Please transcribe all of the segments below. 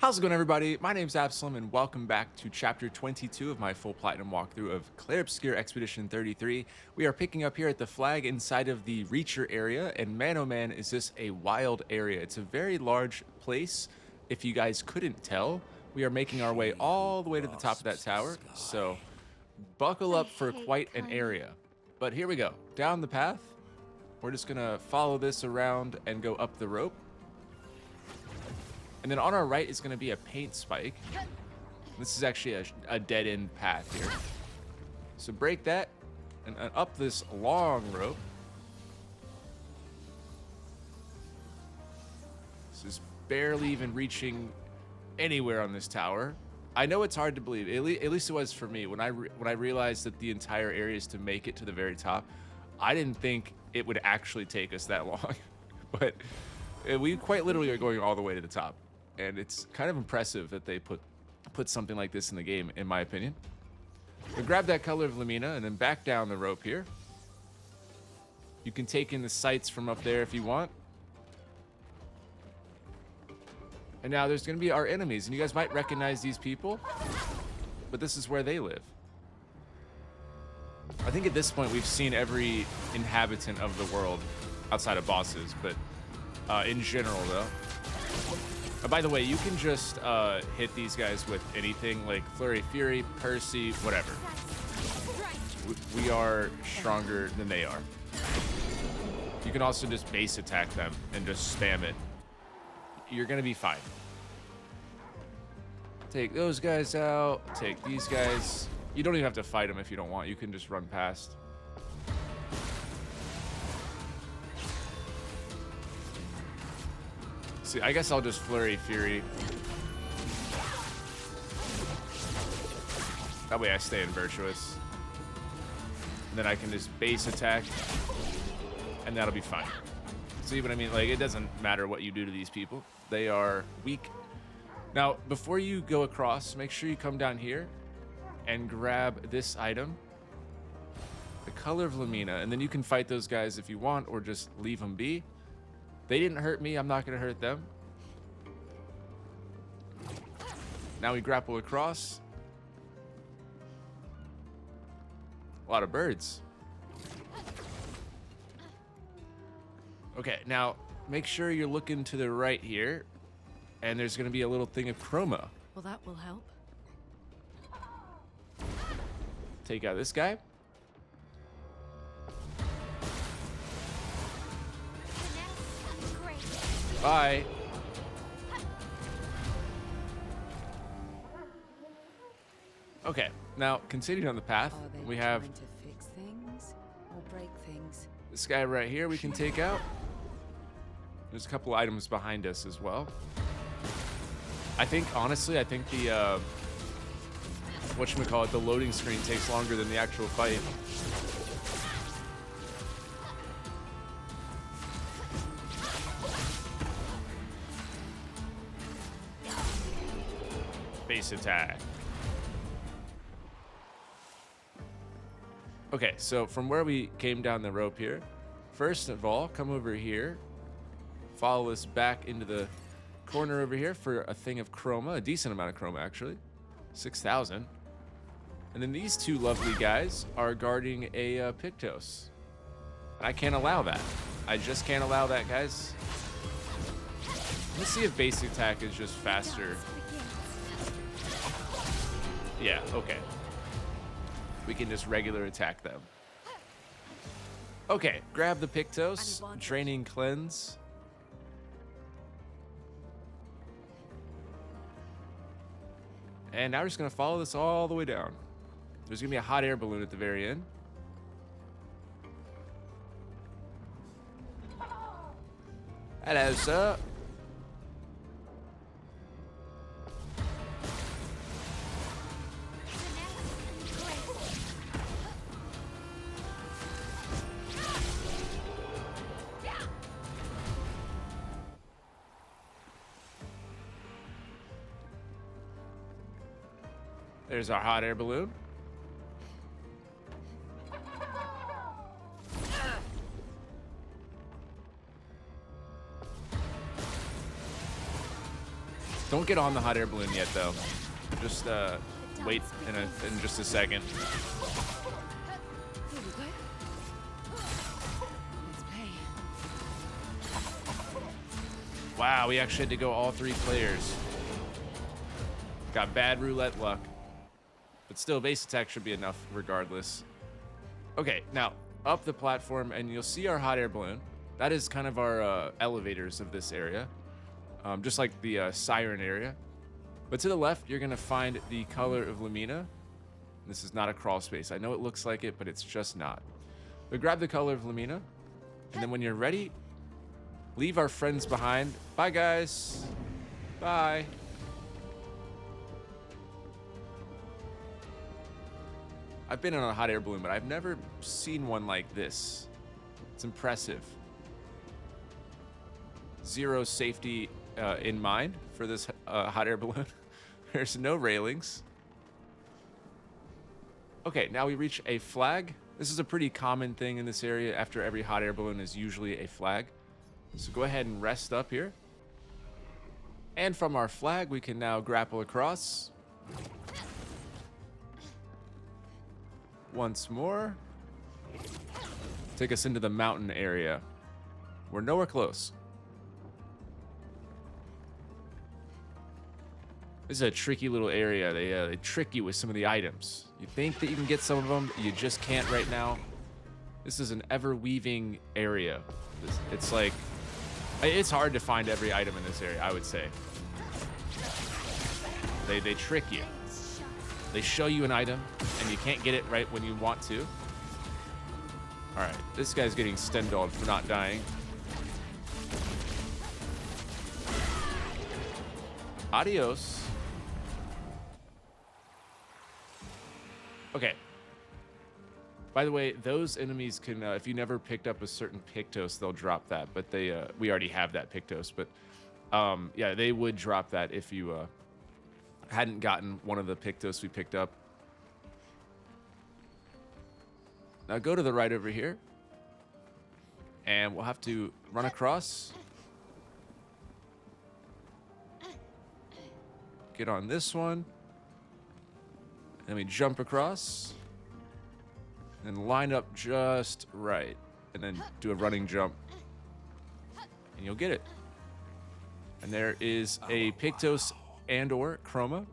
How's it going, everybody? My name's Absalom, and welcome back to Chapter 22 of my full Platinum walkthrough of Clair Obscur Expedition 33. We are picking up here at the flag inside of the Reacher area, and man oh man, is this a wild area. It's a very large place. If you guys couldn't tell, we are making our way all the way to the top of that tower, so buckle up for quite an area. But here we go, down the path. We're just gonna follow this around and go up the rope. And then on our right is going to be a paint spike. This is actually a dead-end path here. So break that and up this long rope. This is barely even reaching anywhere on this tower. I know it's hard to believe. At least it was for me. When I realized that the entire area is to make it to the very top, I didn't think it would actually take us that long. But we quite literally are going all the way to the top. And it's kind of impressive that they put something like this in the game, in my opinion. So grab that color of Lamina and then back down the rope here. You can take in the sights from up there if you want. And now there's going to be our enemies, and you guys might recognize these people, but this is where they live. I think at this point we've seen every inhabitant of the world outside of bosses, but in general though. By the way, you can just hit these guys with anything, like Flurry Fury, Percy, whatever. We are stronger than they are. You can also just base attack them and just spam it. You're gonna be fine. Take those guys out, take these guys. You don't even have to fight them if you don't want. You can just run past. See, I guess I'll just Flurry Fury. That way I stay in Virtuous. And then I can just base attack. And that'll be fine. See what I mean? Like, it doesn't matter what you do to these people. They are weak. Now, before you go across, make sure you come down here and grab this item. The color of Lamina. And then you can fight those guys if you want, or just leave them be. They didn't hurt me, I'm not going to hurt them. Now we grapple across. A lot of birds. Okay, now make sure you're looking to the right here. And there's going to be a little thing of chroma. Well, that will help. Take out this guy. Bye. Okay, now continuing on the path, we have to fix things or break things. this guy right here we can take out. There's a couple items behind us as well. Honestly, I think the whatchamacallit, the loading screen takes longer than the actual fight. Base attack. Okay, so from where we came down the rope here, first of all, come over here, follow us back into the corner over here for a thing of chroma, a decent amount of chroma actually, 6,000. And then these two lovely guys are guarding a Pictos. And I can't allow that. I just can't allow that, guys. Let's see if basic attack is just faster. Yeah, okay. We can just regular attack them. Okay, grab the Pictos, Draining Cleanse. And now we're just gonna follow this all the way down. There's gonna be a hot air balloon at the very end. Hello, sir. There's our hot air balloon. Don't get on the hot air balloon yet, though. Just wait in just a second. Here we go. Let's play. Wow, we actually had to go all 3 players. Got bad roulette luck. But still, base attack should be enough regardless. Okay, now, up the platform, and you'll see our hot air balloon. That is kind of our elevators of this area. Just like the siren area. But to the left, you're going to find the color of Lumina. This is not a crawl space. I know it looks like it, but it's just not. But grab the color of Lumina. And then when you're ready, leave our friends behind. Bye, guys. Bye. I've been on a hot air balloon, but I've never seen one like this. It's impressive. Zero safety in mind for this hot air balloon. There's no railings. Okay, now we reach a flag. This is a pretty common thing in this area. After every hot air balloon is usually a flag. So go ahead and rest up here. And from our flag, we can now grapple across. Once more. Take us into the mountain area. We're nowhere close. This is a tricky little area. They trick you with some of the items. You think that you can get some of them, you just can't right now. This is an ever-weaving area. It's like, it's hard to find every item in this area, I would say. They trick you. They show you an item, and you can't get it right when you want to. All right, this guy's getting Stendalled for not dying. Adios. Okay. By the way, those enemies can, if you never picked up a certain Pictos, they'll drop that. But we already have that Pictos. But yeah, they would drop that if you hadn't gotten one of the Pictos we picked up. Now go to the right over here. And we'll have to run across. Get on this one. Then we jump across. And line up just right. And then do a running jump. And you'll get it. And there is a Pictos and or Chroma.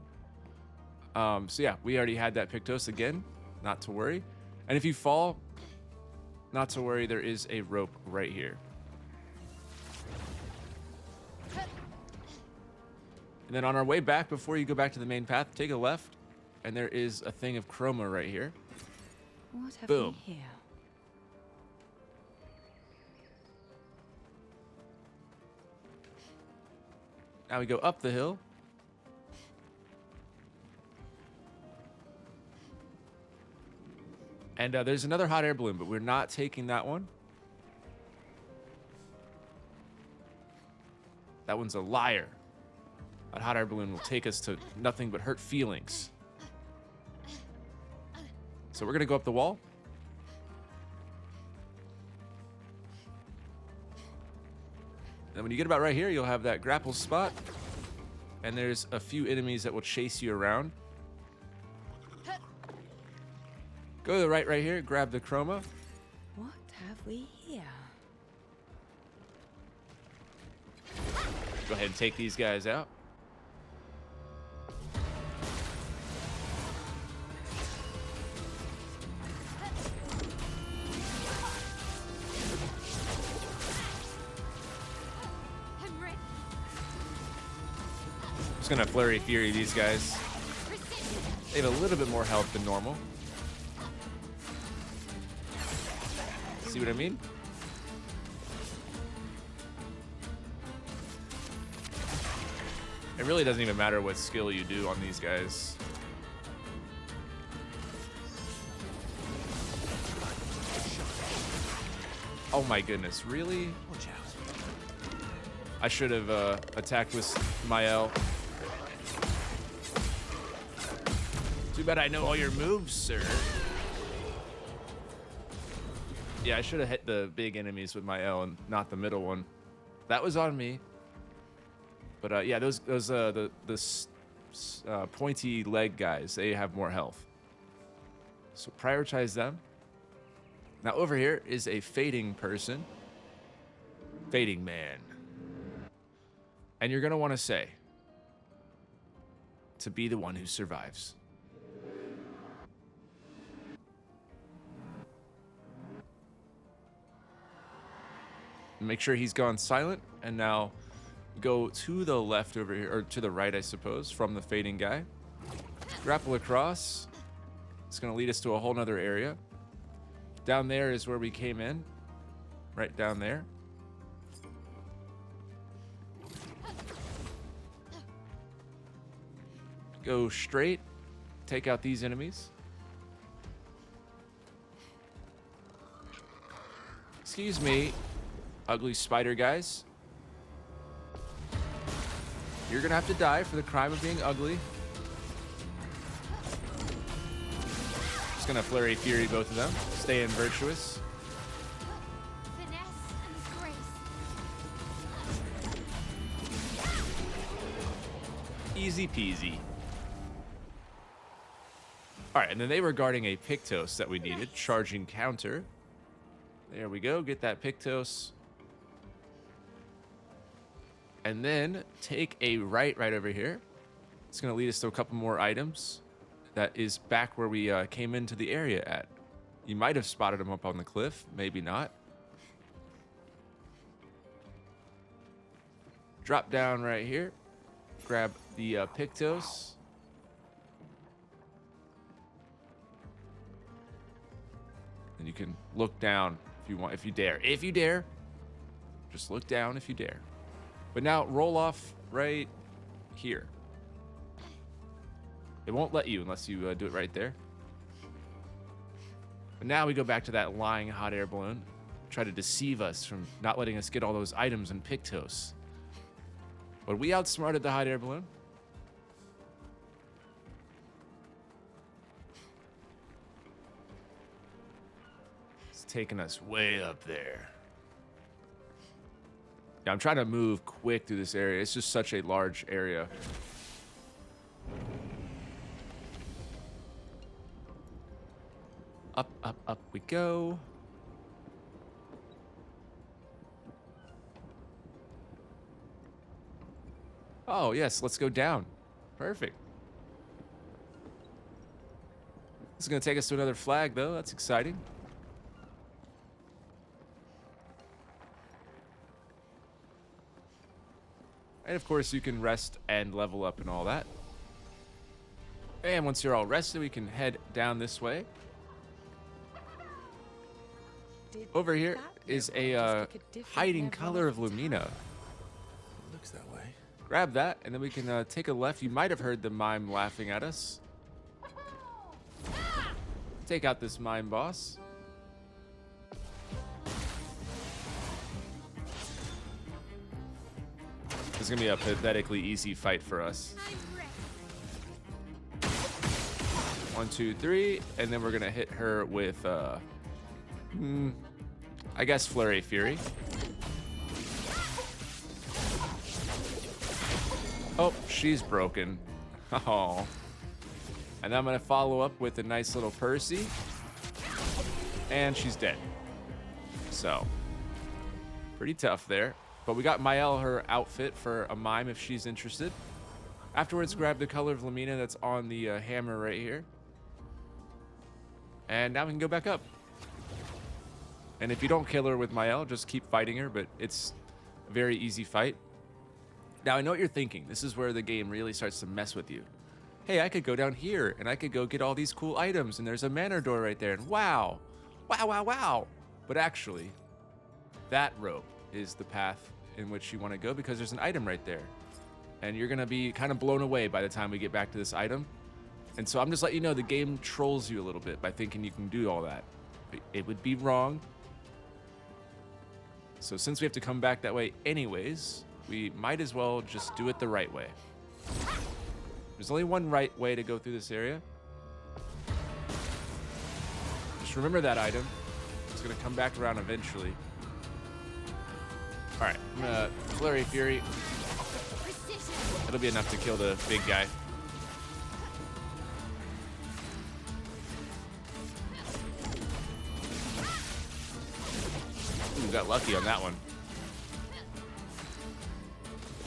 So yeah, we already had that Pictos again. Not to worry. And if you fall, not to worry, there is a rope right here. And then on our way back, before you go back to the main path, take a left. And there is a thing of Chroma right here. What have Boom. we here? Now we go up the hill. And there's another hot air balloon, but we're not taking that one. That one's a liar. That hot air balloon will take us to nothing but hurt feelings. So we're going to go up the wall. Then when you get about right here, you'll have that grapple spot. And there's a few enemies that will chase you around. Go to the right here, grab the Chroma. What have we here? Go ahead and take these guys out. Just gonna Flurry Fury these guys. They have a little bit more health than normal. See what I mean? It really doesn't even matter what skill you do on these guys. Oh my goodness, really? I should have attacked with Maelle. Too bad I know all your moves, sir. Yeah, I should have hit the big enemies with Maelle and not the middle one. That was on me. But yeah, those pointy leg guys, they have more health. So prioritize them. Now over here is a fading person. Fading man. And you're going to want to say, to be the one who survives. Make sure he's gone silent. And now go to the left over here, or to the right, I suppose, from the fading guy. Grapple across. It's going to lead us to a whole nother area. Down there is where we came in. Right down there. Go straight. Take out these enemies. Excuse me, ugly spider guys. You're gonna have to die for the crime of being ugly. Just gonna flurry fury both of them. Stay in virtuous. Finesse and grace. Easy peasy. All right, and then they were guarding a Pictos that we needed. Charging counter. There we go. Get that Pictos. And then take a right over here. It's going to lead us to a couple more items. That is back where we came into the area at. You might have spotted them up on the cliff. Maybe not. Drop down right here. Grab the Pictos. And you can look down if you want, if you dare. If you dare. Just look down if you dare. But now roll off right here. It won't let you unless you do it right there. But now we go back to that lying hot air balloon. Try to deceive us from not letting us get all those items in Pictos. But we outsmarted the hot air balloon. It's taking us way up there. Yeah, I'm trying to move quick through this area. It's just such a large area. Up, up, up we go. Oh, yes, let's go down. Perfect. This is going to take us to another flag, though. That's exciting. And of course, you can rest and level up and all that. And once you're all rested, we can head down this way. Over here is a hiding color of Lumina. It looks that way. Grab that, and then we can take a left. You might have heard the mime laughing at us. Take out this mime boss. This is going to be a pathetically easy fight for us. 1, 2, 3, and then we're going to hit her with, I guess, Flurry Fury. Oh, she's broken. Oh. And I'm going to follow up with a nice little Percy. And she's dead. So, pretty tough there. But we got Maelle her outfit for a mime if she's interested. Afterwards, grab the color of Lumina that's on the hammer right here. And now we can go back up. And if you don't kill her with Maelle, just keep fighting her, but it's a very easy fight. Now, I know what you're thinking. This is where the game really starts to mess with you. Hey, I could go down here, and I could go get all these cool items, and there's a manor door right there, and wow. Wow, wow, wow. But actually, that rope is the path in which you want to go because there's an item right there. And you're going to be kind of blown away by the time we get back to this item. And so I'm just letting you know the game trolls you a little bit by thinking you can do all that. It would be wrong. So since we have to come back that way anyways, we might as well just do it the right way. There's only one right way to go through this area. Just remember that item. It's going to come back around eventually. All right, I'm going to Flurry Fury. It'll be enough to kill the big guy. Ooh, got lucky on that one.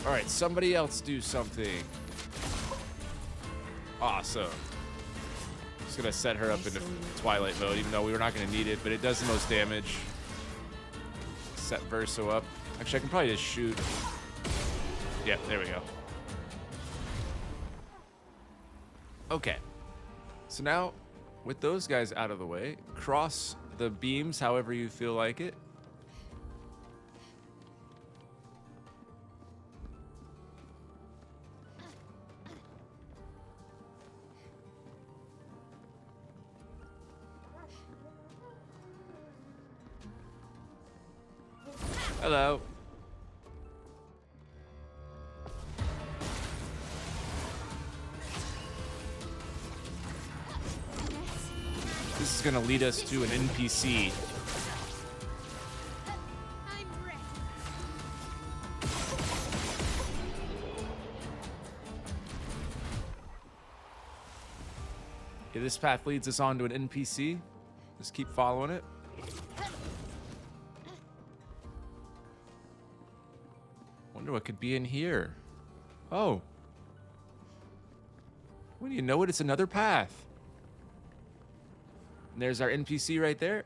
All right, somebody else do something. Awesome. Just gonna set her up into Twilight mode, even though we were not gonna need it, but it does the most damage. Set Verso up. Actually, I can probably just shoot. Yeah, there we go. Okay. So now, with those guys out of the way, cross the beams however you feel like it. Hello. This is gonna lead us to an NPC. I'm ready. Yeah, this path leads us on to an NPC. Just keep following it. Wonder what could be in here. Oh. When you know it, it's another path. And there's our NPC right there.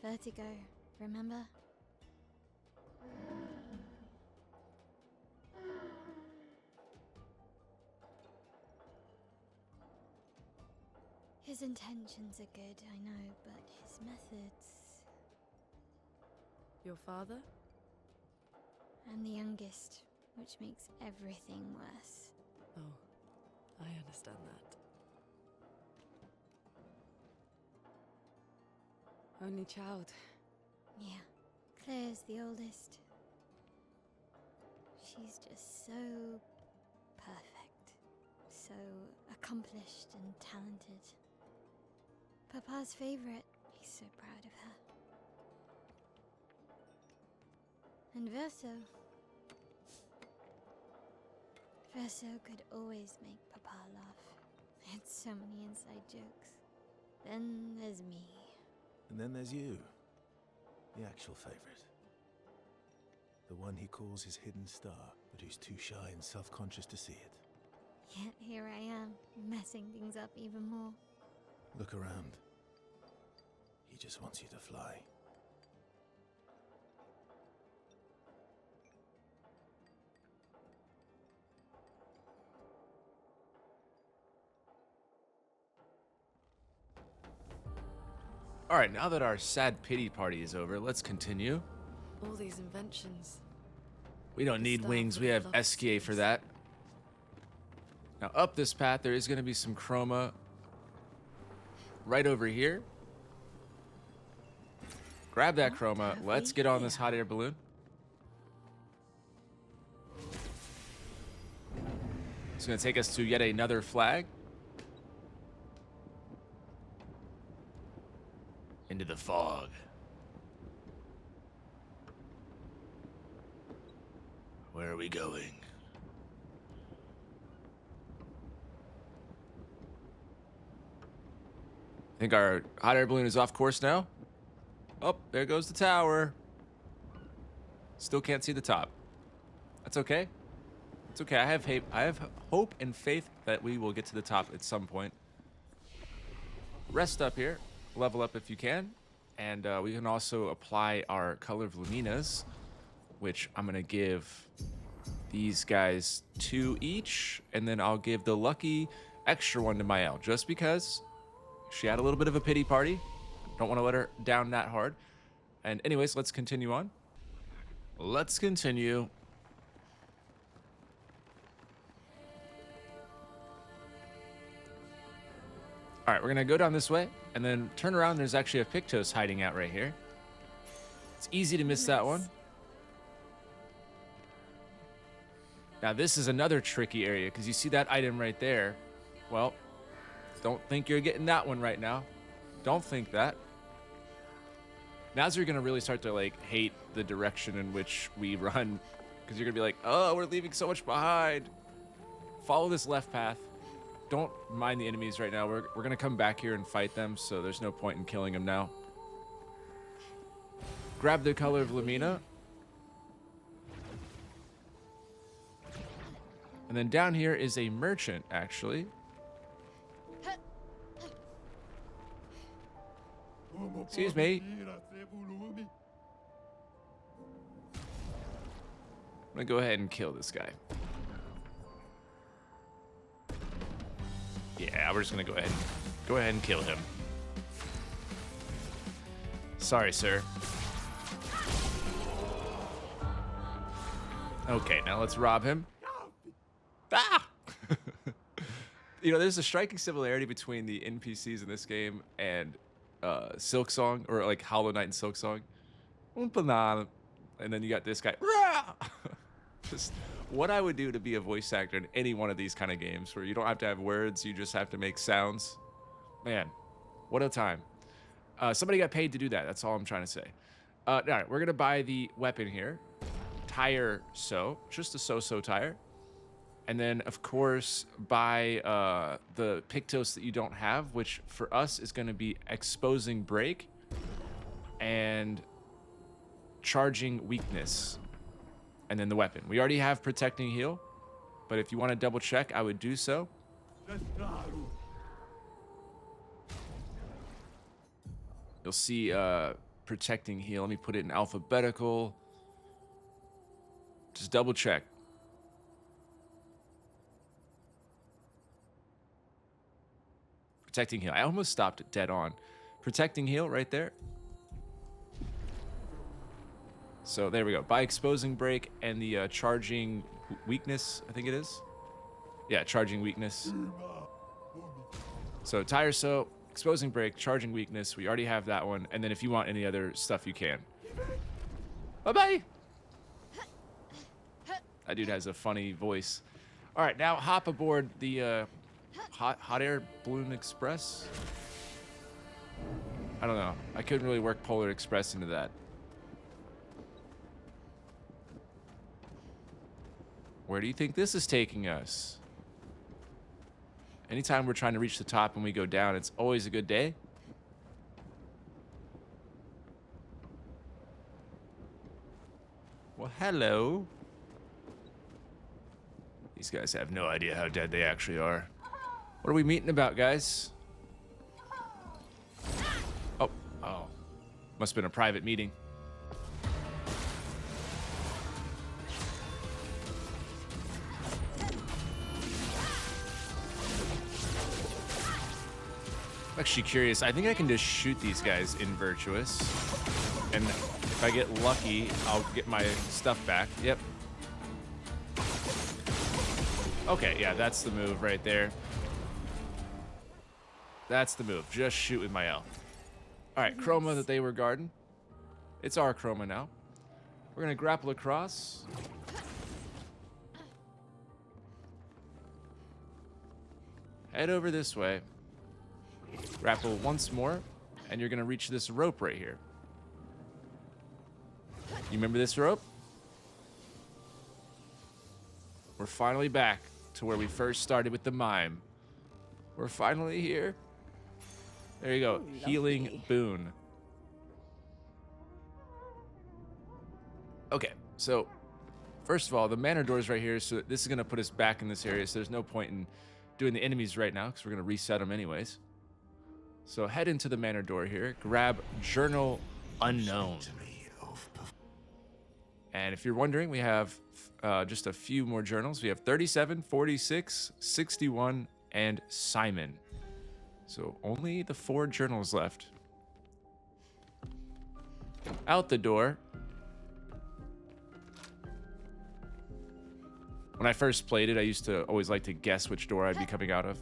Vertigo, remember? His intentions are good, I know, but his methods... Your father? I'm the youngest, which makes everything worse. Oh, I understand that. Only child. Yeah, Claire's the oldest. She's just so perfect, so accomplished and talented. Papa's favorite. He's so proud of her. And Verso. Verso could always make Papa laugh. It's so many inside jokes. Then there's me. And then there's you. The actual favorite. The one he calls his hidden star, but who's too shy and self-conscious to see it. Yet here I am, messing things up even more. Look around. He just wants you to fly. All right, now that our sad pity party is over, let's continue. All these inventions. We don't need Staff wings. of We have lost SKA for space. that. Now, up this path, there is going to be some chroma right over here. Grab that What chroma. have Let's we get on this here? hot air balloon. It's going to take us to yet another flag. Into the fog. Where are we going? I think our hot air balloon is off course now. Oh, there goes the tower. Still can't see the top. That's okay. It's okay. I have hope and faith that we will get to the top at some point. Rest up here. Level up if you can. And we can also apply our color of Luminas, which I'm going to give these guys 2 each, and then I'll give the lucky extra one to Maelle, just because she had a little bit of a pity party. Don't want to let her down that hard. And anyways, let's continue on. Let's continue. All right, we're gonna go down this way and then turn around. There's actually a Pictos hiding out right here. It's easy to miss that one. Now this is another tricky area because you see that item right there. Well, don't think you're getting that one right now. Don't think that. Now's you're gonna really start to like hate the direction in which we run, because you're gonna be like, oh, we're leaving so much behind. Follow this left path. Don't mind the enemies right now. We're gonna come back here and fight them, so there's no point in killing them now. Grab the color of Lamina. And then down here is a merchant, actually. Excuse me. I'm gonna go ahead and kill this guy. Yeah, we're just gonna go ahead and kill him. Sorry, sir. Okay, now let's rob him. Ah! You know, there's a striking similarity between the NPCs in this game and Silk Song, or like Hollow Knight and Silk Song. And then you got this guy. Just what I would do to be a voice actor in any one of these kind of games where you don't have to have words, you just have to make sounds. Man, what a time. Somebody got paid to do that. That's all I'm trying to say. All right, we're going to buy the weapon here. Tire just a so-so tire. And then, of course, buy the Pictos that you don't have, which for us is going to be Exposing Break and Charging Weakness. And then the weapon. We already have Protecting Heal, but if you want to double check, I would do so. You'll see Protecting Heal. Let me put it in alphabetical. Just double check. Protecting Heal. I almost stopped it dead on. Protecting Heal right there. So there we go. By Exposing Break and the Charging Weakness, I think it is. Yeah, Charging Weakness. So Tire Soap, Exposing Break, Charging Weakness. We already have that one. And then if you want any other stuff, you can. Bye-bye. That dude has a funny voice. All right, now hop aboard the hot air balloon express. I don't know. I couldn't really work Polar Express into that. Where do you think this is taking us? Anytime we're trying to reach the top and we go down, it's always a good day. Well, hello. These guys have no idea how dead they actually are. What are we meeting about, guys? Oh. Must have been a private meeting. I'm actually curious. I think I can just shoot these guys in Virtuous. And if I get lucky, I'll get my stuff back. Yep. Okay, yeah, that's the move right there. That's the move. Just shoot with Maelle. All right, Chroma that they were guarding. It's our Chroma now. We're going to grapple across. Head over this way. Grapple once more, and you're going to reach this rope right here. You remember this rope? We're finally back to where we first started with the mime. We're finally here. There you go. Healing boon. Okay, so first of all, the manor door is right here, so this is going to put us back in this area, so there's no point in doing the enemies right now, because we're going to reset them anyways. So head into the manor door here, grab Journal Unknown. And if you're wondering, we have just a few more journals. We have 37, 46, 61, and Simon. So only the 4 journals left. Out the door. When I first played it, I used to always like to guess which door I'd be coming out of.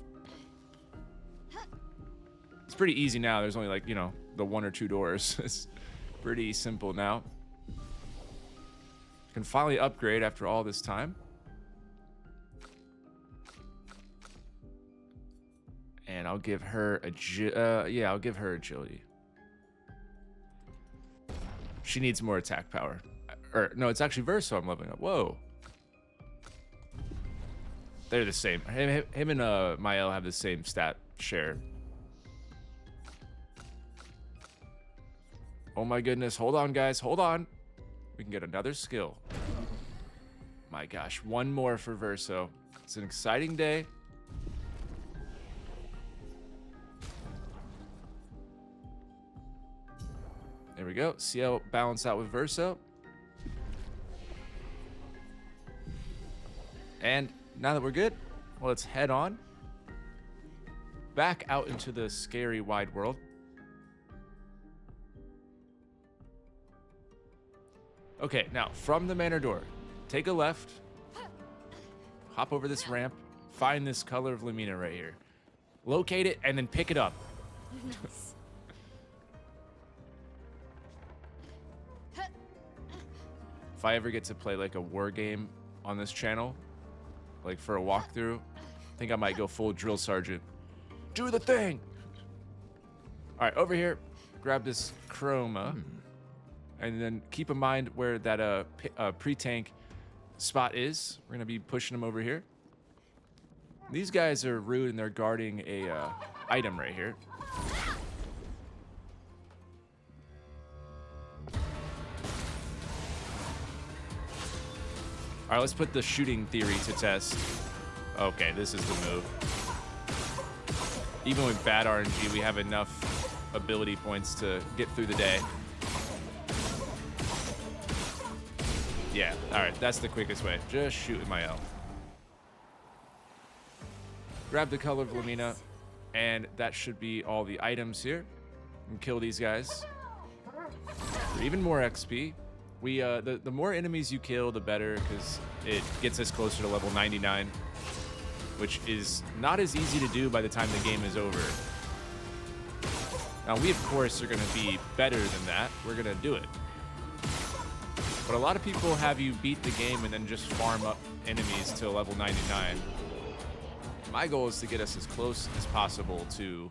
It's pretty easy now. There's only like, you know, the 1 or 2 doors. It's pretty simple now. Can finally upgrade after all this time. And I'll give her I'll give her agility. She needs more attack power. Or no, it's actually Verso I'm leveling up. Whoa. They're the same. Him and Maelle have the same stat share. Oh my goodness. Hold on, guys. Hold on. We can get another skill. My gosh. 1 more for Verso. It's an exciting day. There we go. See how it balance out with Verso. And now that we're good, well, let's head on back out into the scary wide world. Okay, now from the manor door, take a left, hop over this ramp, find this color of Lumina right here. Locate it and then pick it up. Nice. If I ever get to play like a war game on this channel, like for a walkthrough, I think I might go full drill sergeant. Do the thing! All right, over here, grab this chroma. And then keep in mind where that pre-tank spot is. We're gonna be pushing them over here. These guys are rude and they're guarding a item right here. All right, let's put the shooting theory to test. Okay, this is the move. Even with bad RNG, we have enough ability points to get through the day. Yeah, all right, that's the quickest way. Just shoot with Maelle. Grab the color of Lumina, and that should be all the items here. And kill these guys. For even more XP. We the more enemies you kill, the better, because it gets us closer to level 99, which is not as easy to do by the time the game is over. Now, we, of course, are going to be better than that. We're going to do it. But a lot of people have you beat the game and then just farm up enemies to level 99. My goal is to get us as close as possible to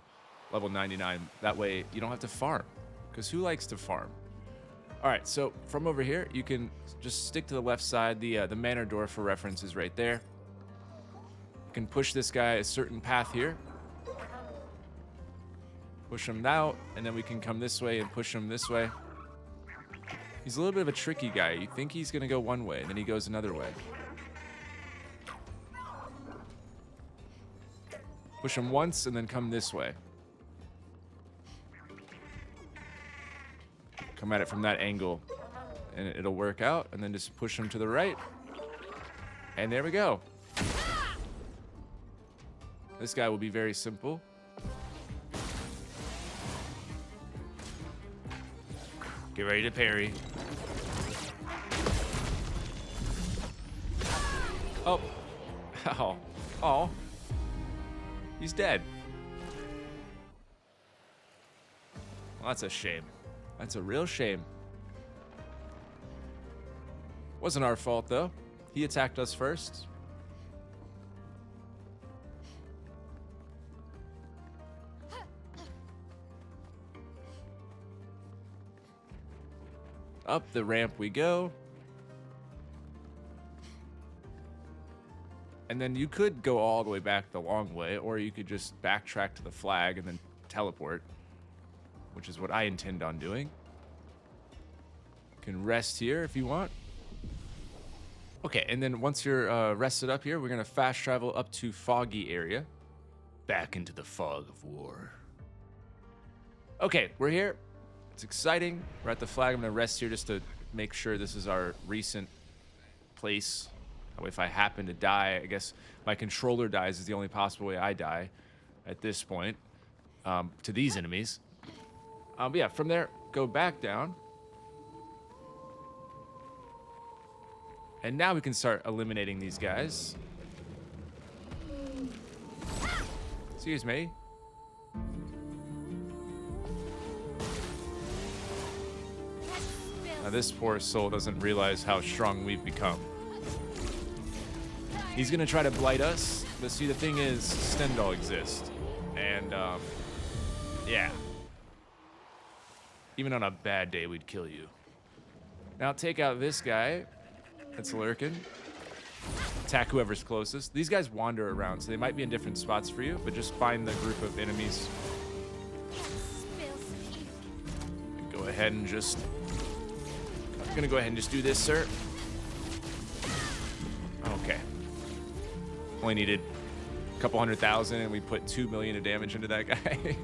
level 99. That way, you don't have to farm. Because who likes to farm? All right, so from over here, you can just stick to the left side. The manor door for reference is right there. You can push this guy a certain path here. Push him out, and then we can come this way and push him this way. He's a little bit of a tricky guy. You think he's going to go one way, and then he goes another way. Push him once, and then come this way. Come at it from that angle, and it'll work out, and then just push him to the right. And there we go. This guy will be very simple. Get ready to parry. Oh. Oh. Oh. He's dead. Well, that's a shame. That's a real shame. Wasn't our fault, though. He attacked us first. Up the ramp we go. And then you could go all the way back the long way, or you could just backtrack to the flag and then teleport, which is what I intend on doing. You can rest here if you want. Okay, and then once you're rested up here, we're going to fast travel up to Foggy area. Back into the fog of war. Okay, we're here. It's exciting. We're at the flag. I'm going to rest here just to make sure this is our recent place. That way if I happen to die, I guess my controller dies is the only possible way I die at this point, to these enemies. But yeah, from there, go back down. And now we can start eliminating these guys. Excuse me. Now this poor soul doesn't realize how strong we've become. He's gonna try to blight us, but see, the thing is, Stendhal exists. And, yeah. Even on a bad day, we'd kill you. Now take out this guy that's lurking. Attack whoever's closest. These guys wander around, so they might be in different spots for you, but just find the group of enemies. And go ahead and just... I'm gonna go ahead and just do this, sir. Okay. Only needed a couple 100,000, and we put 2 million of damage into that guy.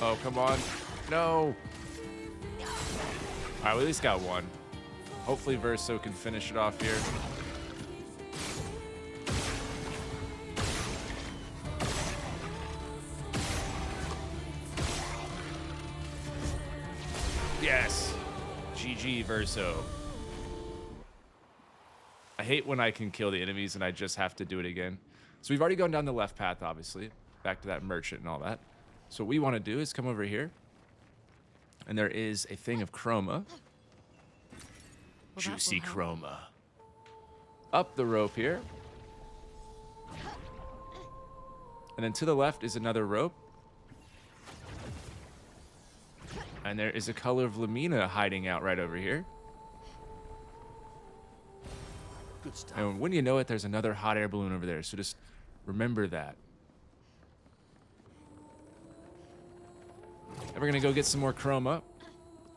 Oh, come on. No. All right, we at least got one. Hopefully Verso can finish it off here. Yes. GG, Verso. I hate when I can kill the enemies and I just have to do it again. So we've already gone down the left path, obviously. Back to that merchant and all that. So what we want to do is come over here. And there is a thing of chroma. Juicy chroma. Up the rope here. And then to the left is another rope. And there is a color of Lamina hiding out right over here. Good stuff. And when you know it, there's another hot air balloon over there. So just remember that. And we're going to go get some more chroma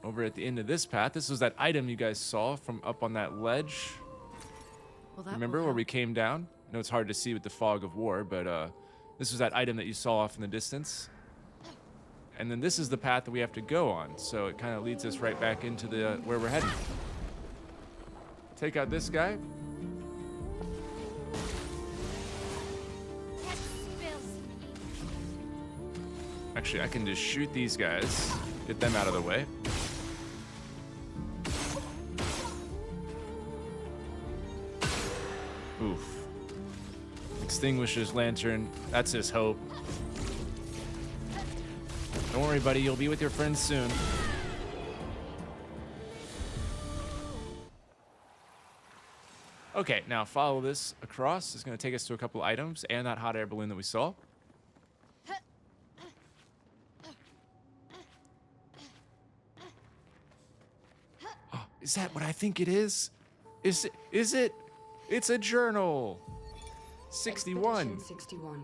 over at the end of this path. This was that item you guys saw from up on that ledge. Well, that Remember where we came down? I know it's hard to see with the fog of war, but this was that item that you saw off in the distance. And then this is the path that we have to go on. So it kind of leads us right back into the where we're heading. Take out this guy. Actually, I can just shoot these guys, get them out of the way. Oof. Extinguishes lantern. That's his hope. Don't worry, buddy. You'll be with your friends soon. Okay, now follow this across. It's going to take us to a couple items and that hot air balloon that we saw. Oh, is that what I think it is? Is it? It's a journal. 61. Expedition 61.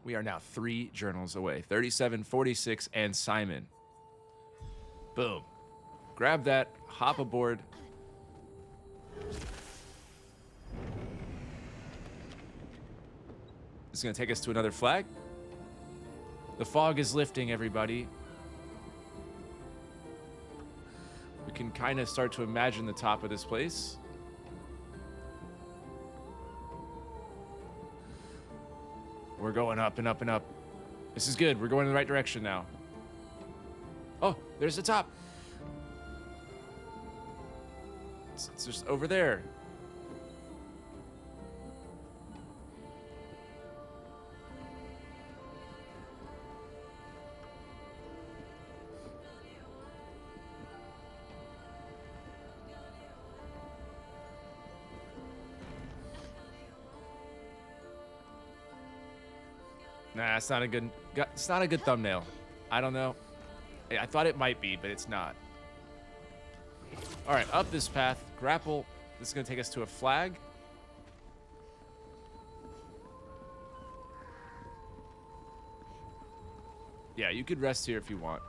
We are now 3 journals away. 37, 46, and Simon. Boom. Grab that, hop aboard. This is going to take us to another flag. The fog is lifting, everybody. We can kind of start to imagine the top of this place. We're going up and up and up. This is good. We're going in the right direction now. Oh, there's the top. It's just over there. Nah, it's not a good thumbnail. I don't know. I thought it might be, but it's not. All right, up this path, grapple. This is going to take us to a flag. Yeah, you could rest here if you want.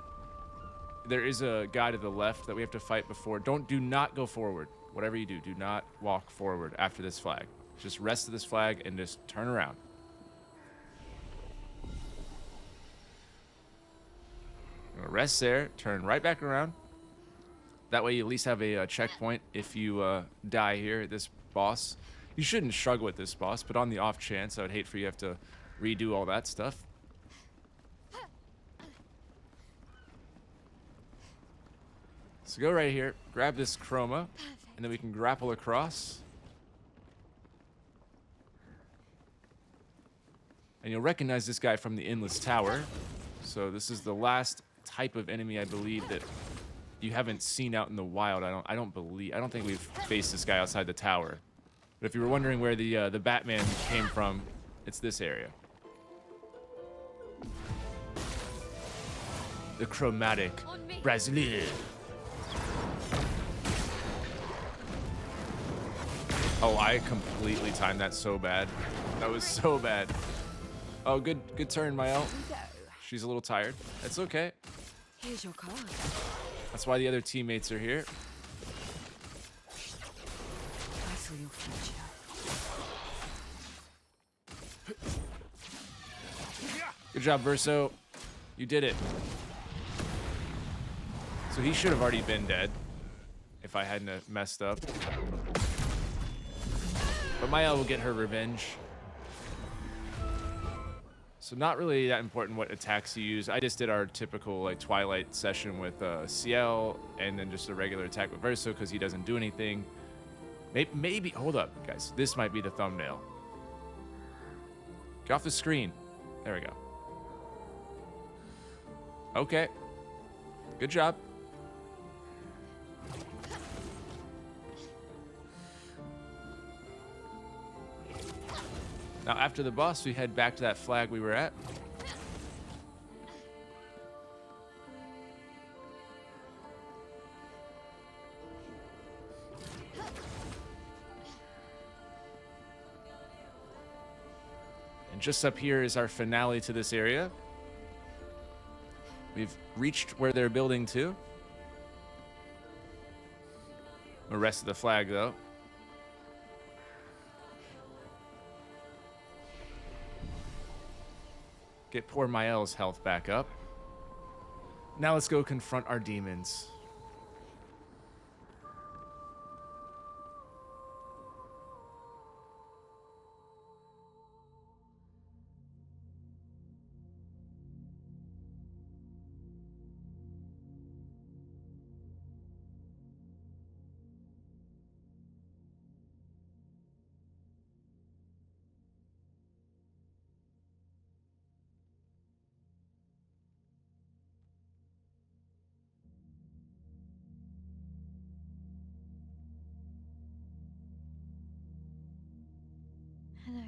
There is a guy to the left that we have to fight before. Do not go forward. Whatever you do, do not walk forward after this flag. Just rest of this flag and just turn around. Rest there, turn right back around. That way you at least have a checkpoint if you die here at this boss. You shouldn't struggle with this boss, but on the off chance, I would hate for you to have to redo all that stuff. So go right here, grab this chroma, and then we can grapple across. And you'll recognize this guy from the Endless Tower. So this is the last type of enemy, I believe, that you haven't seen out in the wild. I don't think we've faced this guy outside the tower. But if you were wondering where the Batman came from, it's this area. The chromatic Brazilian. Oh, I completely timed that so bad. That was so bad. Oh, good turn, Maelle. She's a little tired. That's okay. Here's your card. That's why the other teammates are here. I saw your future. Good job, Verso. You did it. So he should have already been dead if I hadn't have messed up. But Maelle will get her revenge. So not really that important what attacks you use. I just did our typical like Twilight session with CL and then just a regular attack with Verso because he doesn't do anything. Maybe, hold up, guys. This might be the thumbnail. Get off the screen. There we go. Okay. Good job. Now, after the boss, we head back to that flag we were at. And just up here is our finale to this area. We've reached where they're building to. The rest of the flag, though. Get poor Maelle's health back up. Now let's go confront our demons. Hello.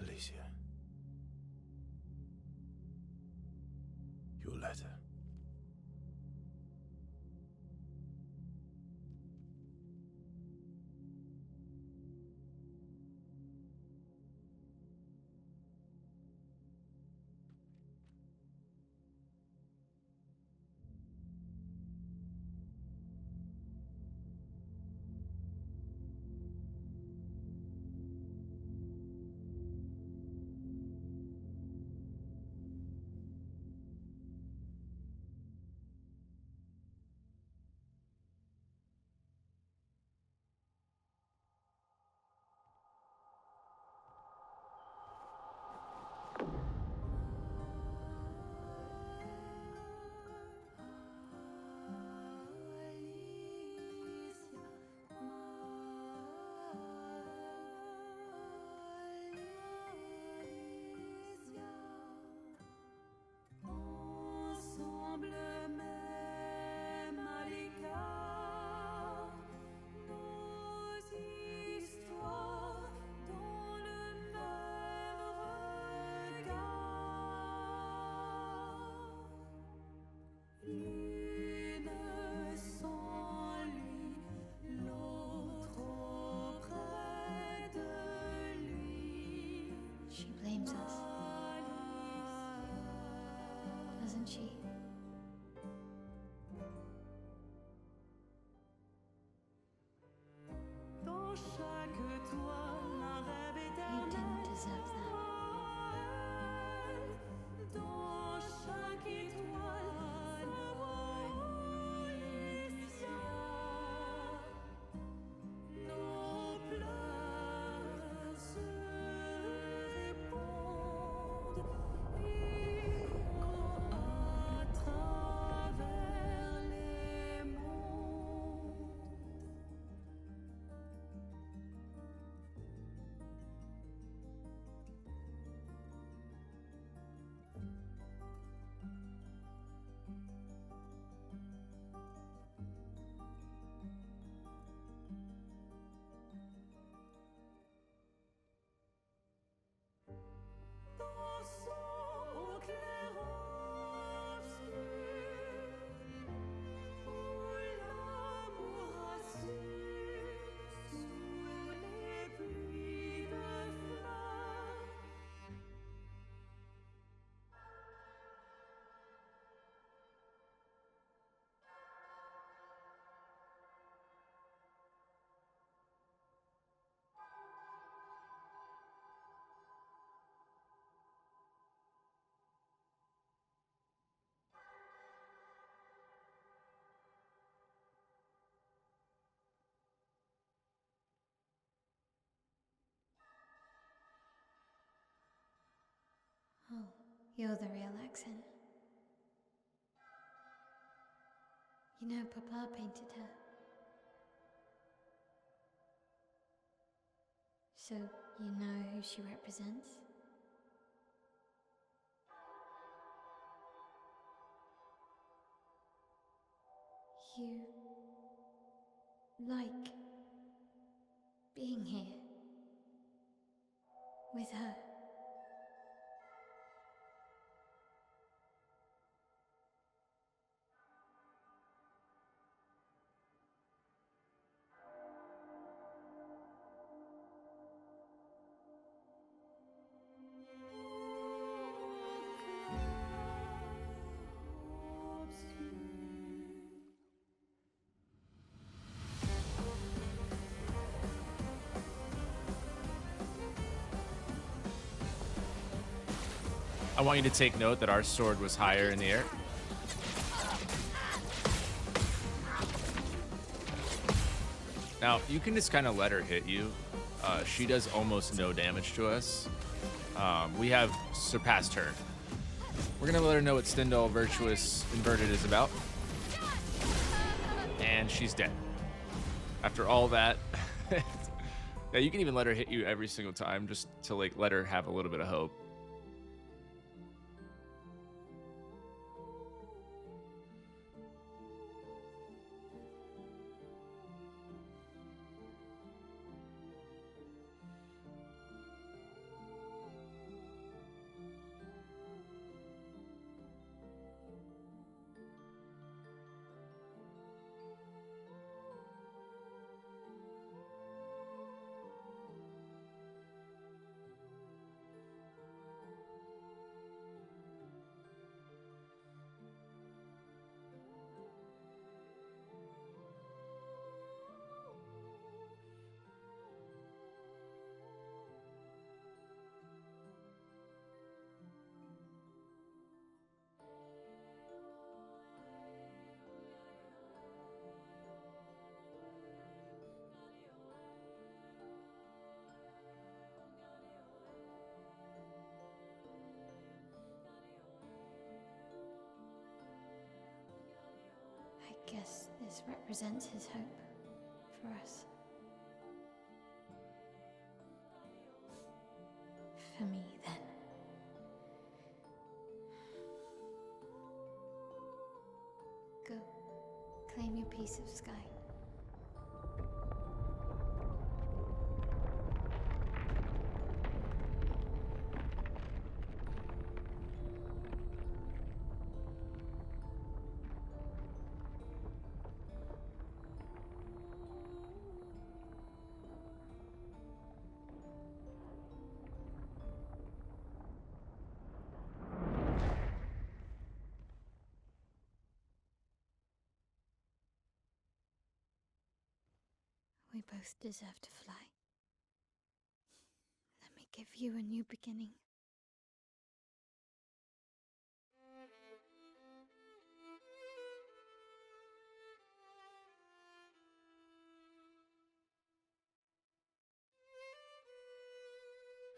Alicia. Your letter. she? You didn't deserve that. Oh, you're the real accent. You know, Papa painted her. So, you know who she represents? You like being here with her. I want you to take note that our sword was higher in the air. Now, you can just kind of let her hit you. She does almost no damage to us. We have surpassed her. We're going to let her know what Stendhal Virtuous Inverted is about. And she's dead. After all that, yeah, you can even let her hit you every single time just to like let her have a little bit of hope. I guess this represents his hope for us. For me, then. Go. Claim your piece of sky. We both deserve to fly. Let me give you a new beginning.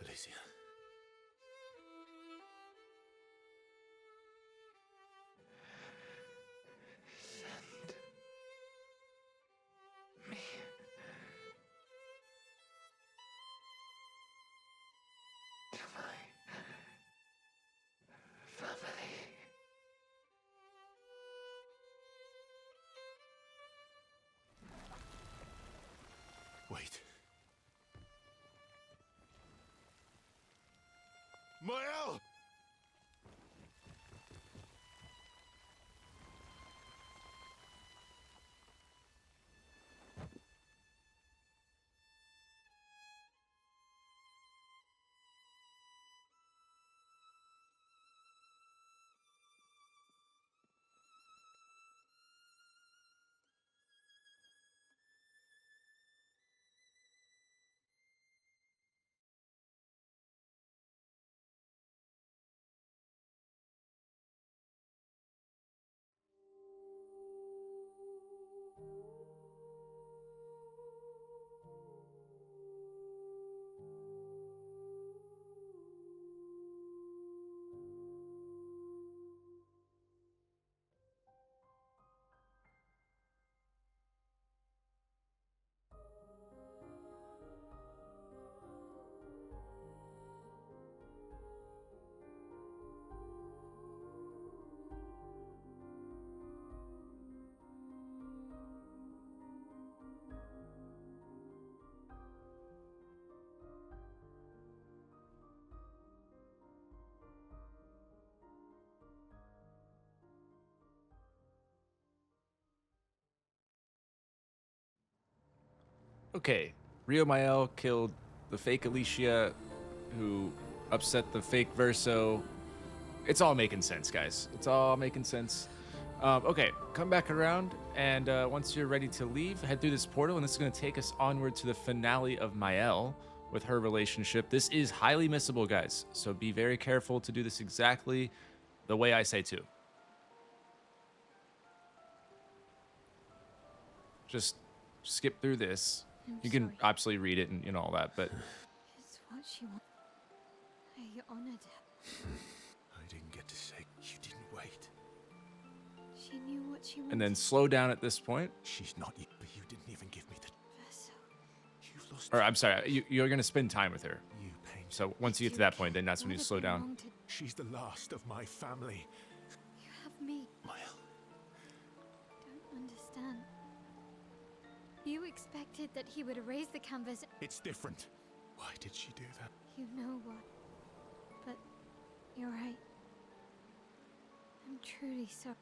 Alicia. Wait. Maelle! Okay, Rio Maelle killed the fake Alicia, who upset the fake Verso. It's all making sense, guys. It's all making sense. Okay, come back around, and once you're ready to leave, head through this portal, and this is going to take us onward to the finale of Maelle with her relationship. This is highly missable, guys, so be very careful to do this exactly the way I say to. Just skip through this. You can sorry. absolutely read it and all that, but It's what she wants. I honored her. I didn't get to say you didn't wait. She knew what she wanted. and then slow down at this point. She's not you, but you didn't even give me the... Verso. You've lost... Or I'm sorry, you're gonna spend time with her. You pain. So once you get to that point, then that's when you slow down. She's the last of my family. You have me. Maelle. Don't understand. You expected that he would erase the canvas. It's different. Why did she do that? You know what? But you're right. I'm truly sorry.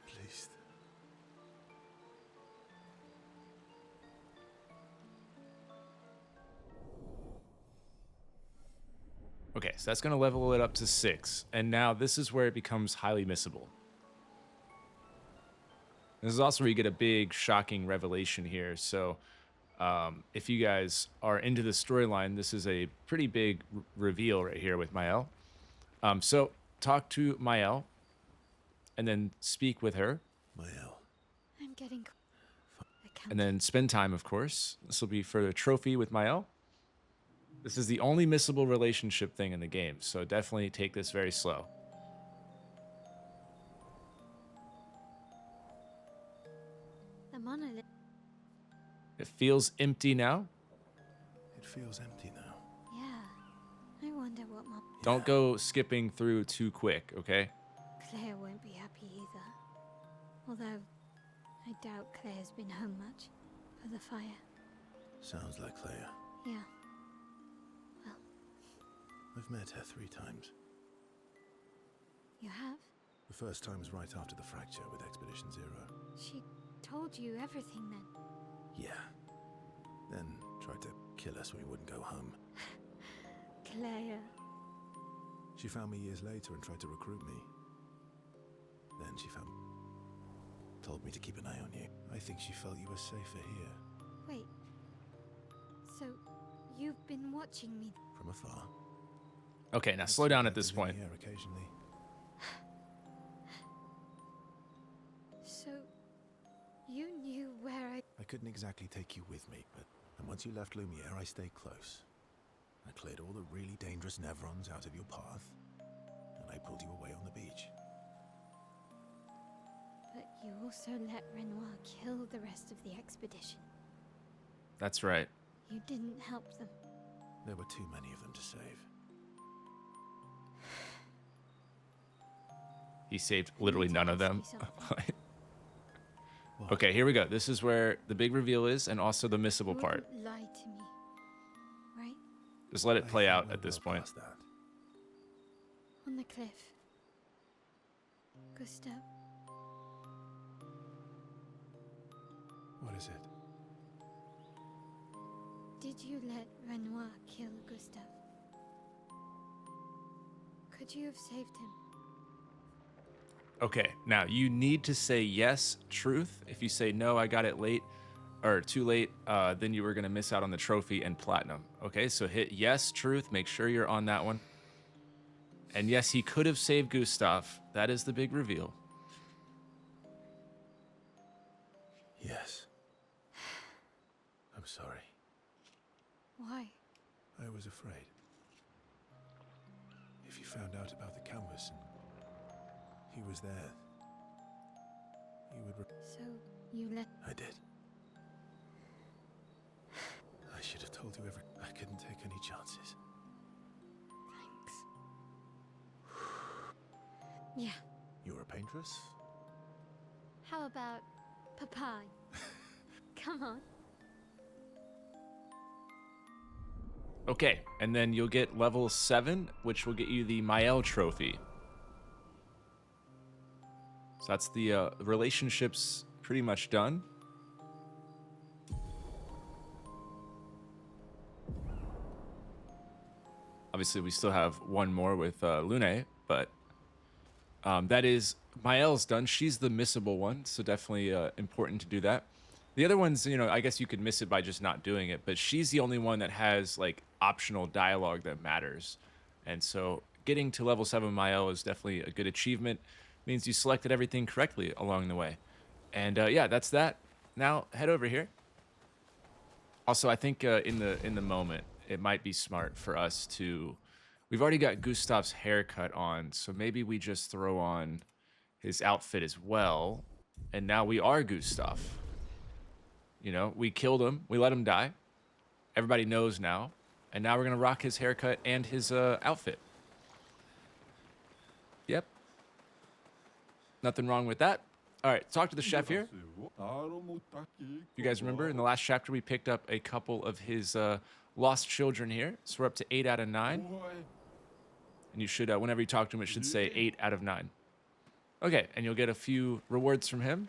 Please. Okay, so that's gonna level it up to 6, and now this is where it becomes highly missable. This is also where you get a big, shocking revelation here. So, if you guys are into the storyline, this is a pretty big reveal right here with Maelle. So talk to Maelle, and then speak with her, Maelle. I'm getting. and then spend time, of course. This will be for the trophy with Maelle. This is the only missable relationship thing in the game, so definitely take this very slow. The monolith. It feels empty now. It feels empty now. Yeah. I wonder what Mom. Don't go skipping through too quick, okay? Claire won't be happy either. Although, I doubt Claire's been home much for the fire. Sounds like Claire. Yeah. I've met her 3 times. You have? The first time was right after the fracture with Expedition Zero. She told you everything then? Yeah. Then tried to kill us when we wouldn't go home. Claire. She found me years later and tried to recruit me. Then she told me to keep an eye on you. I think she felt you were safer here. Wait. So, you've been watching me. From afar. Okay, now I'd slow see down at glimpers this in point. the air occasionally. So, you knew where I couldn't exactly take you with me, and once you left Lumiere, I stayed close. I cleared all the really dangerous Nevrons out of your path, and I pulled you away on the beach. But you also let Renoir kill the rest of the expedition. That's right. You didn't help them. There were too many of them to save. He saved literally none of them. What? Okay, here we go. This is where the big reveal is, and also the missable You part. wouldn't lie to me, right? Just let it I play think out we're at this well point. past that. On the cliff. Gustav, What is it? did you let Renoir kill Gustav? Could you have saved him? Okay, now you need to say yes, truth. If you say no, I got it late, or too late, then you were going to miss out on the trophy and platinum. Okay, so hit yes, truth. Make sure you're on that one. And yes, he could have saved Gustav. That is the big reveal. Yes. I'm sorry. Why? I was afraid. If you found out about the canvas and he was there, you would... So, you let... I did. I should have told you every... I couldn't take any chances. Thanks. Yeah. You're a paintress? How about Papa? Come on. Okay, and then you'll get level 7, which will get you the Maelle trophy. So that's the relationships pretty much done. Obviously, we still have one more with Lune, but that is Maelle's done. She's the missable one, so definitely important to do that. The other ones, you know, I guess you could miss it by just not doing it, but she's the only one that has like optional dialogue that matters. And so getting to level 7 Maelle is definitely a good achievement. Means you selected everything correctly along the way. And yeah, that's that. Now head over here. Also, I think in the moment, it might be smart for us to... We've already got Gustav's haircut on, so maybe we just throw on his outfit as well. And now we are Gustav. You know, we killed him. We let him die. Everybody knows now. And now we're going to rock his haircut and his outfit. Yep. Nothing wrong with that. All right, talk to the chef here. You guys remember in the last chapter we picked up a couple of his lost children here. So we're up to 8 out of 9. And you should, whenever you talk to him, it should say 8 out of 9. Okay, and you'll get a few rewards from him.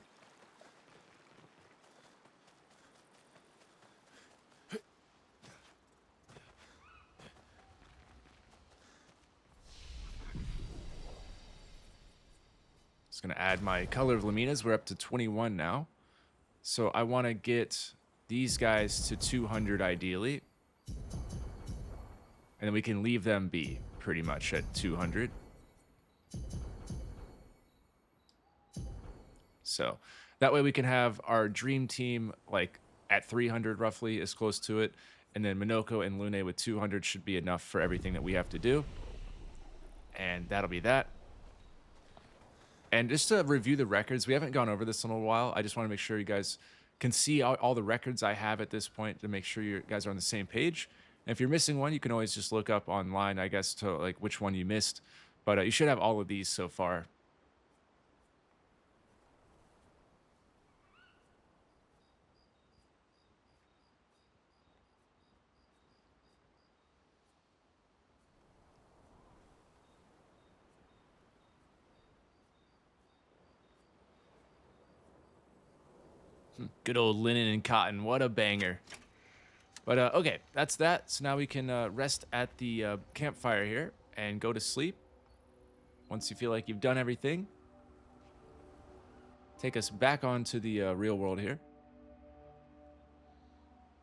Just going to add my color of Lamina's. We're up to 21 now. So I want to get these guys to 200 ideally. And then we can leave them be pretty much at 200. So that way we can have our dream team like at 300 roughly, as close to it. And then Minoko and Lune with 200 should be enough for everything that we have to do. And that'll be that. And just to review the records, we haven't gone over this in a while. I just want to make sure you guys can see all the records I have at this point to make sure you guys are on the same page. And if you're missing one, you can always just look up online, I guess, to like which one you missed. But you should have all of these so far. Good old linen and cotton. What a banger. But okay, that's that. So now we can rest at the campfire here and go to sleep. Once you feel like you've done everything, take us back onto the real world here.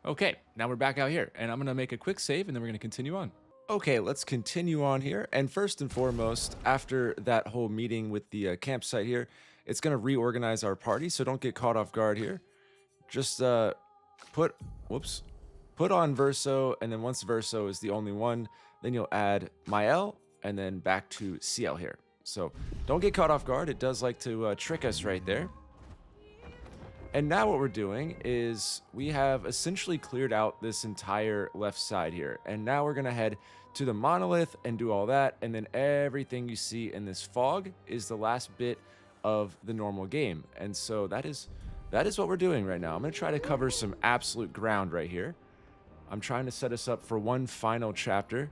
Okay, now we're back out here, and I'm gonna make a quick save, and then we're gonna continue on. Okay, let's continue on here. And first and foremost, after that whole meeting with the campsite here, it's gonna reorganize our party, so don't get caught off guard here. Just put, whoops, put on Verso, and then once Verso is the only one, then you'll add maelle, and then back to CL here. So don't get caught off guard. It does like to trick us right there. And now what we're doing is we have essentially cleared out this entire left side here. And now we're going to head to the monolith and do all that. And then everything you see in this fog is the last bit of the normal game. And so that is what we're doing right now. I'm going to try to cover some absolute ground right here. I'm trying to set us up for one final chapter.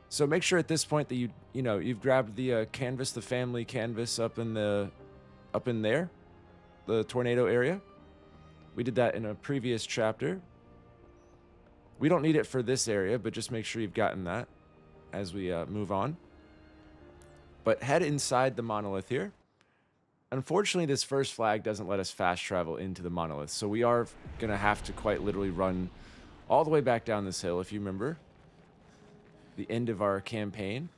So make sure at this point that you've grabbed the canvas, the family canvas up in there, the tornado area. We did that in a previous chapter. We don't need it for this area, but just make sure you've gotten that as we move on. But head inside the monolith here. Unfortunately, this first flag doesn't let us fast travel into the monolith, so we are going to have to quite literally run all the way back down this hill, if you remember. The end of our campaign.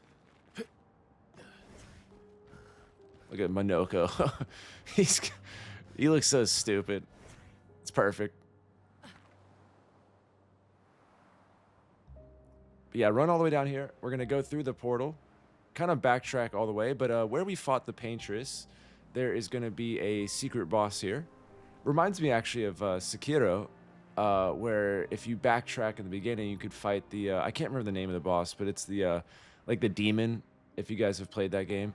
Look at Monoko. He looks so stupid. It's perfect. But yeah, run all the way down here. We're going to go through the portal. Kind of backtrack all the way. But where we fought the Paintress, there is going to be a secret boss here. Reminds me actually of Sekiro, where if you backtrack in the beginning, you could fight the... I can't remember the name of the boss, but it's the like the demon, if you guys have played that game.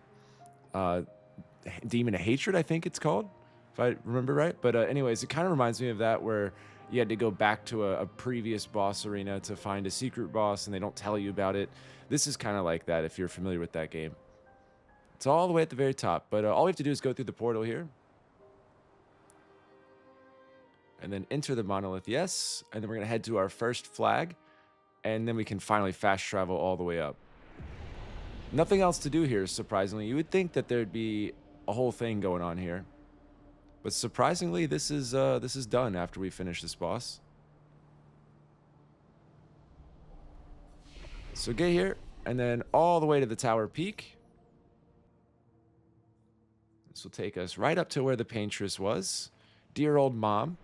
Demon of Hatred, I think it's called, if I remember right. But anyways, it kind of reminds me of that, where you had to go back to a previous boss arena to find a secret boss, and they don't tell you about it. This is kind of like that, if you're familiar with that game. It's all the way at the very top, but all we have to do is go through the portal here. And then enter the monolith, yes. And then we're going to head to our first flag, and then we can finally fast travel all the way up. Nothing else to do here, surprisingly. You would think that there'd be a whole thing going on here. But surprisingly, this is done after we finish this boss. So get here, and then all the way to the tower peak. This will take us right up to where the Paintress was. Dear old mom.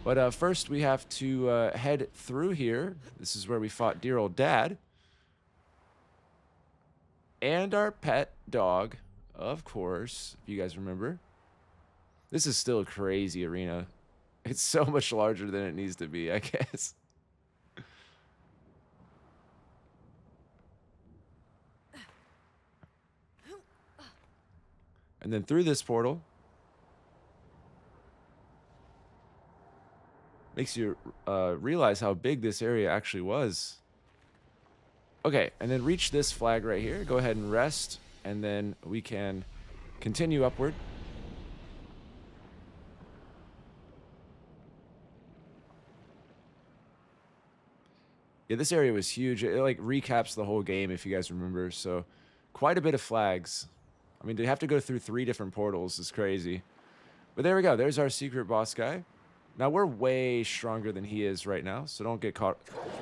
But first we have to head through here. This is where we fought dear old dad. And our pet dog, of course, if you guys remember. This is still a crazy arena. It's so much larger than it needs to be, I guess. And then through this portal. Makes you realize how big this area actually was. Okay, and then reach this flag right here. Go ahead and rest, and then we can continue upward. Yeah, this area was huge. It like recaps the whole game, if you guys remember. So quite a bit of flags. I mean, to have to go through 3 different portals is crazy. But there we go. There's our secret boss guy. Now we're way stronger than he is right now, so don't get caught.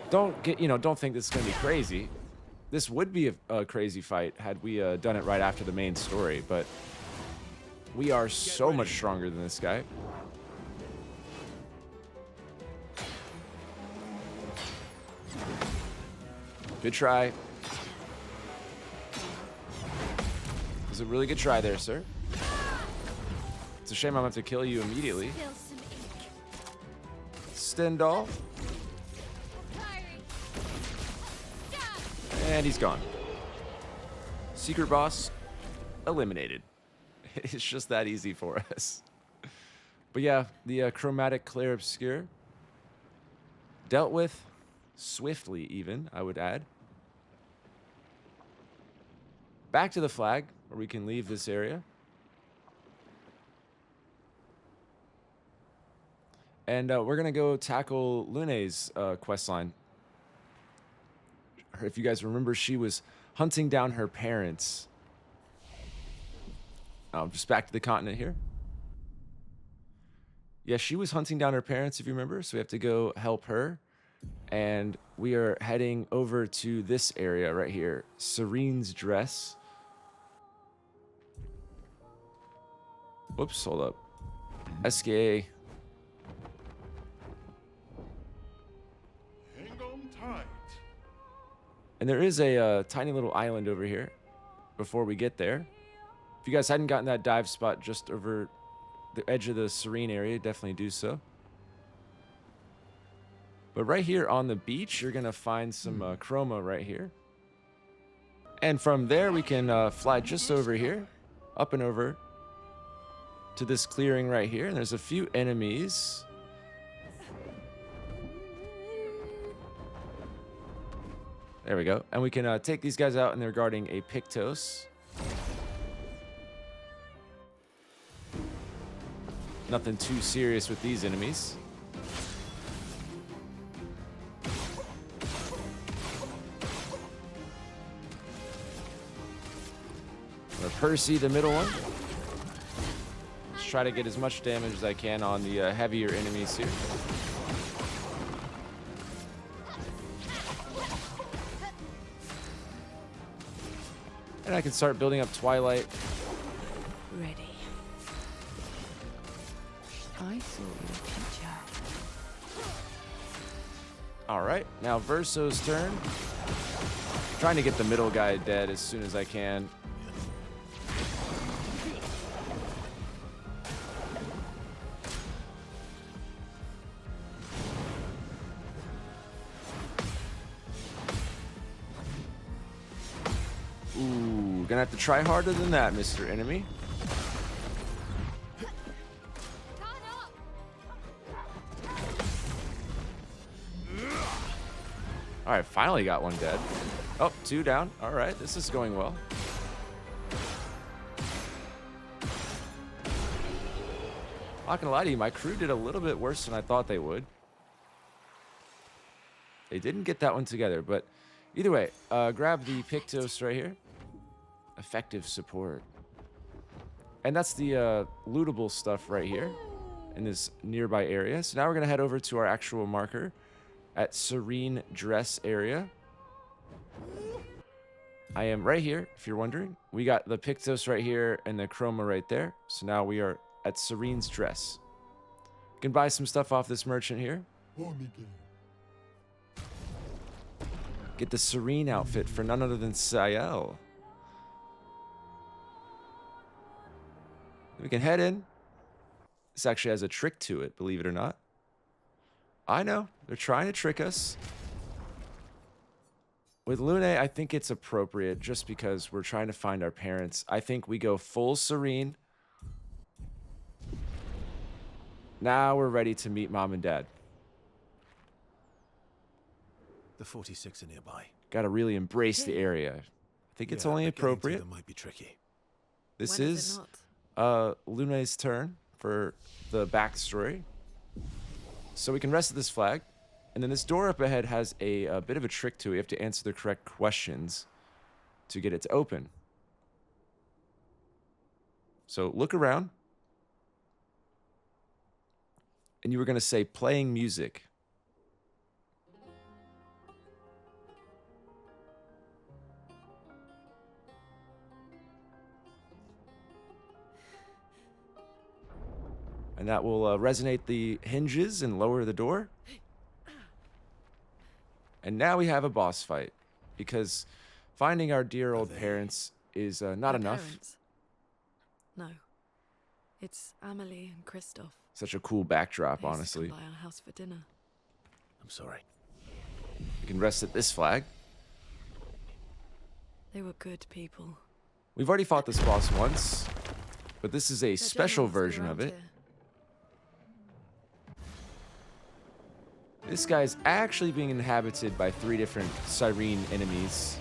Don't think this is gonna be crazy. This would be a crazy fight had we done it right after the main story, but we are so much stronger than this guy. Good try. It was a really good try there, sir. It's a shame I'm going to have to kill you immediately. Stendhal. And he's gone. Secret boss eliminated. It's just that easy for us. But yeah, the chromatic Clair Obscur dealt with swiftly, even, I would add. Back to the flag, where we can leave this area. And we're going to go tackle Lune's quest line. If you guys remember, she was hunting down her parents. Just back to the continent here. Yeah, she was hunting down her parents, if you remember, so we have to go help her. And we are heading over to this area right here, Serene's Dress. Whoops, hold up. SKA. Hang on tight. And there is a tiny little island over here before we get there. If you guys hadn't gotten that dive spot just over the edge of the Serene area, definitely do so. But right here on the beach, you're going to find some chroma right here. And from there, we can fly just over here, up and over to this clearing right here. And there's a few enemies. There we go. And we can take these guys out, and they're guarding a Pictos. Nothing too serious with these enemies. Or Percy, the middle one. Let's try to get as much damage as I can on the heavier enemies here. And I can start building up Twilight. Ready. I saw your future. All right, now Verso's turn. Trying to get the middle guy dead as soon as I can. Ooh, gonna have to try harder than that, Mr. Enemy. All right, finally got one dead. Oh, two down. All right, this is going well. Not gonna lie to you, my crew did a little bit worse than I thought they would. They didn't get that one together, but either way, grab the Pictos right here. Effective support. And that's the lootable stuff right here in this nearby area. So now we're gonna head over to our actual marker at Serene Dress area. I am right here, if you're wondering. We got the Pictos right here and the Chroma right there. So now we are at Serene's Dress. You can buy some stuff off this merchant here. Get the Serene outfit for none other than Maelle. We can head in. This actually has a trick to it, believe it or not. I know, they're trying to trick us. With Lune, I think it's appropriate just because we're trying to find our parents. I think we go full Serene. Now we're ready to meet Mom and Dad. The 46 are nearby. Got to really embrace the area. I think it's only but getting to appropriate. them might be tricky. This When is it Lune's turn for the backstory. So we can rest at this flag. And then this door up ahead has a bit of a trick to it. You have to answer the correct questions to get it to open. So look around. And you were going to say playing music. And that will resonate the hinges and lower the door. And now we have a boss fight. Because finding our dear old parents is not My enough. parents? No. It's Amelie and Christoph. Such a cool backdrop, They used to honestly. come by our house for dinner. I'm sorry. We can rest at this flag. They were good people. We've already fought this boss once. But this is a Their special generals were version of around it. here. This guy's actually being inhabited by 3 different Sirene enemies.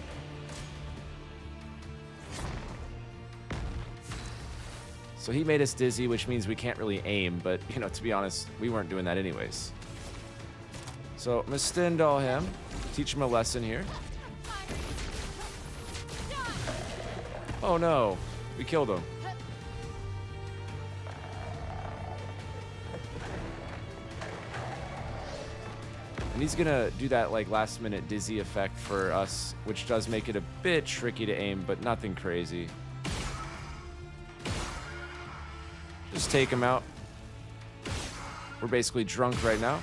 So he made us dizzy, which means we can't really aim, but, you know, to be honest, we weren't doing that anyways. So, I'm gonna Stendhal him, teach him a lesson here. Oh no, we killed him. And he's gonna do that like last minute dizzy effect for us, which does make it a bit tricky to aim, but nothing crazy. Just take him out. We're basically drunk right now.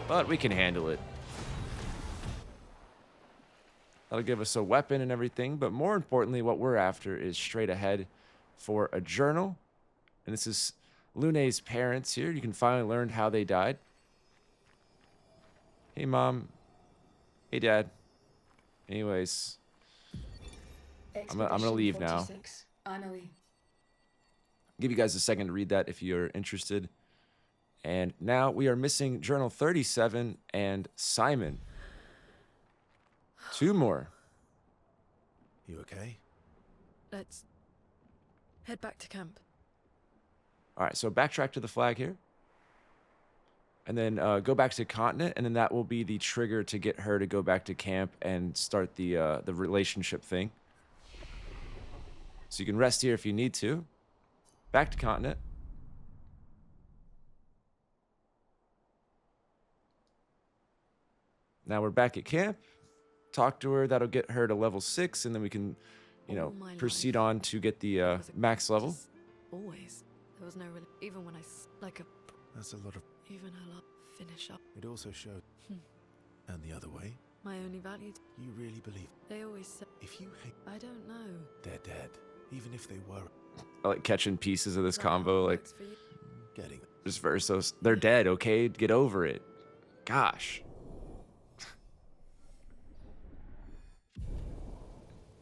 But we can handle it. That'll give us a weapon and everything, but more importantly, what we're after is straight ahead for a journal. And this is Lune's parents here. You can finally learn how they died. Hey, Mom. Hey, Dad. Anyways, I'm gonna leave now. Give you guys a second to read that if you're interested. And now we are missing Journal 37 and Simon. 2 more. You okay? Let's head back to camp. All right, so backtrack to the flag here. And then go back to continent, and then that will be the trigger to get her to go back to camp and start the relationship thing. So you can rest here if you need to. Back to continent. Now we're back at camp. Talk to her. That'll get her to level 6, and then we can, you know, proceed on to get the max level. Always. There was no even when like a That's a lot of... even her love finish up. It also showed... And the other way? My only value. You really believe... They always say If you hate... I don't know. They're dead. Even if they were... I like catching pieces of this Is that how combo, it like works for you? Getting... just versos. They're dead, okay? Get over it. Gosh.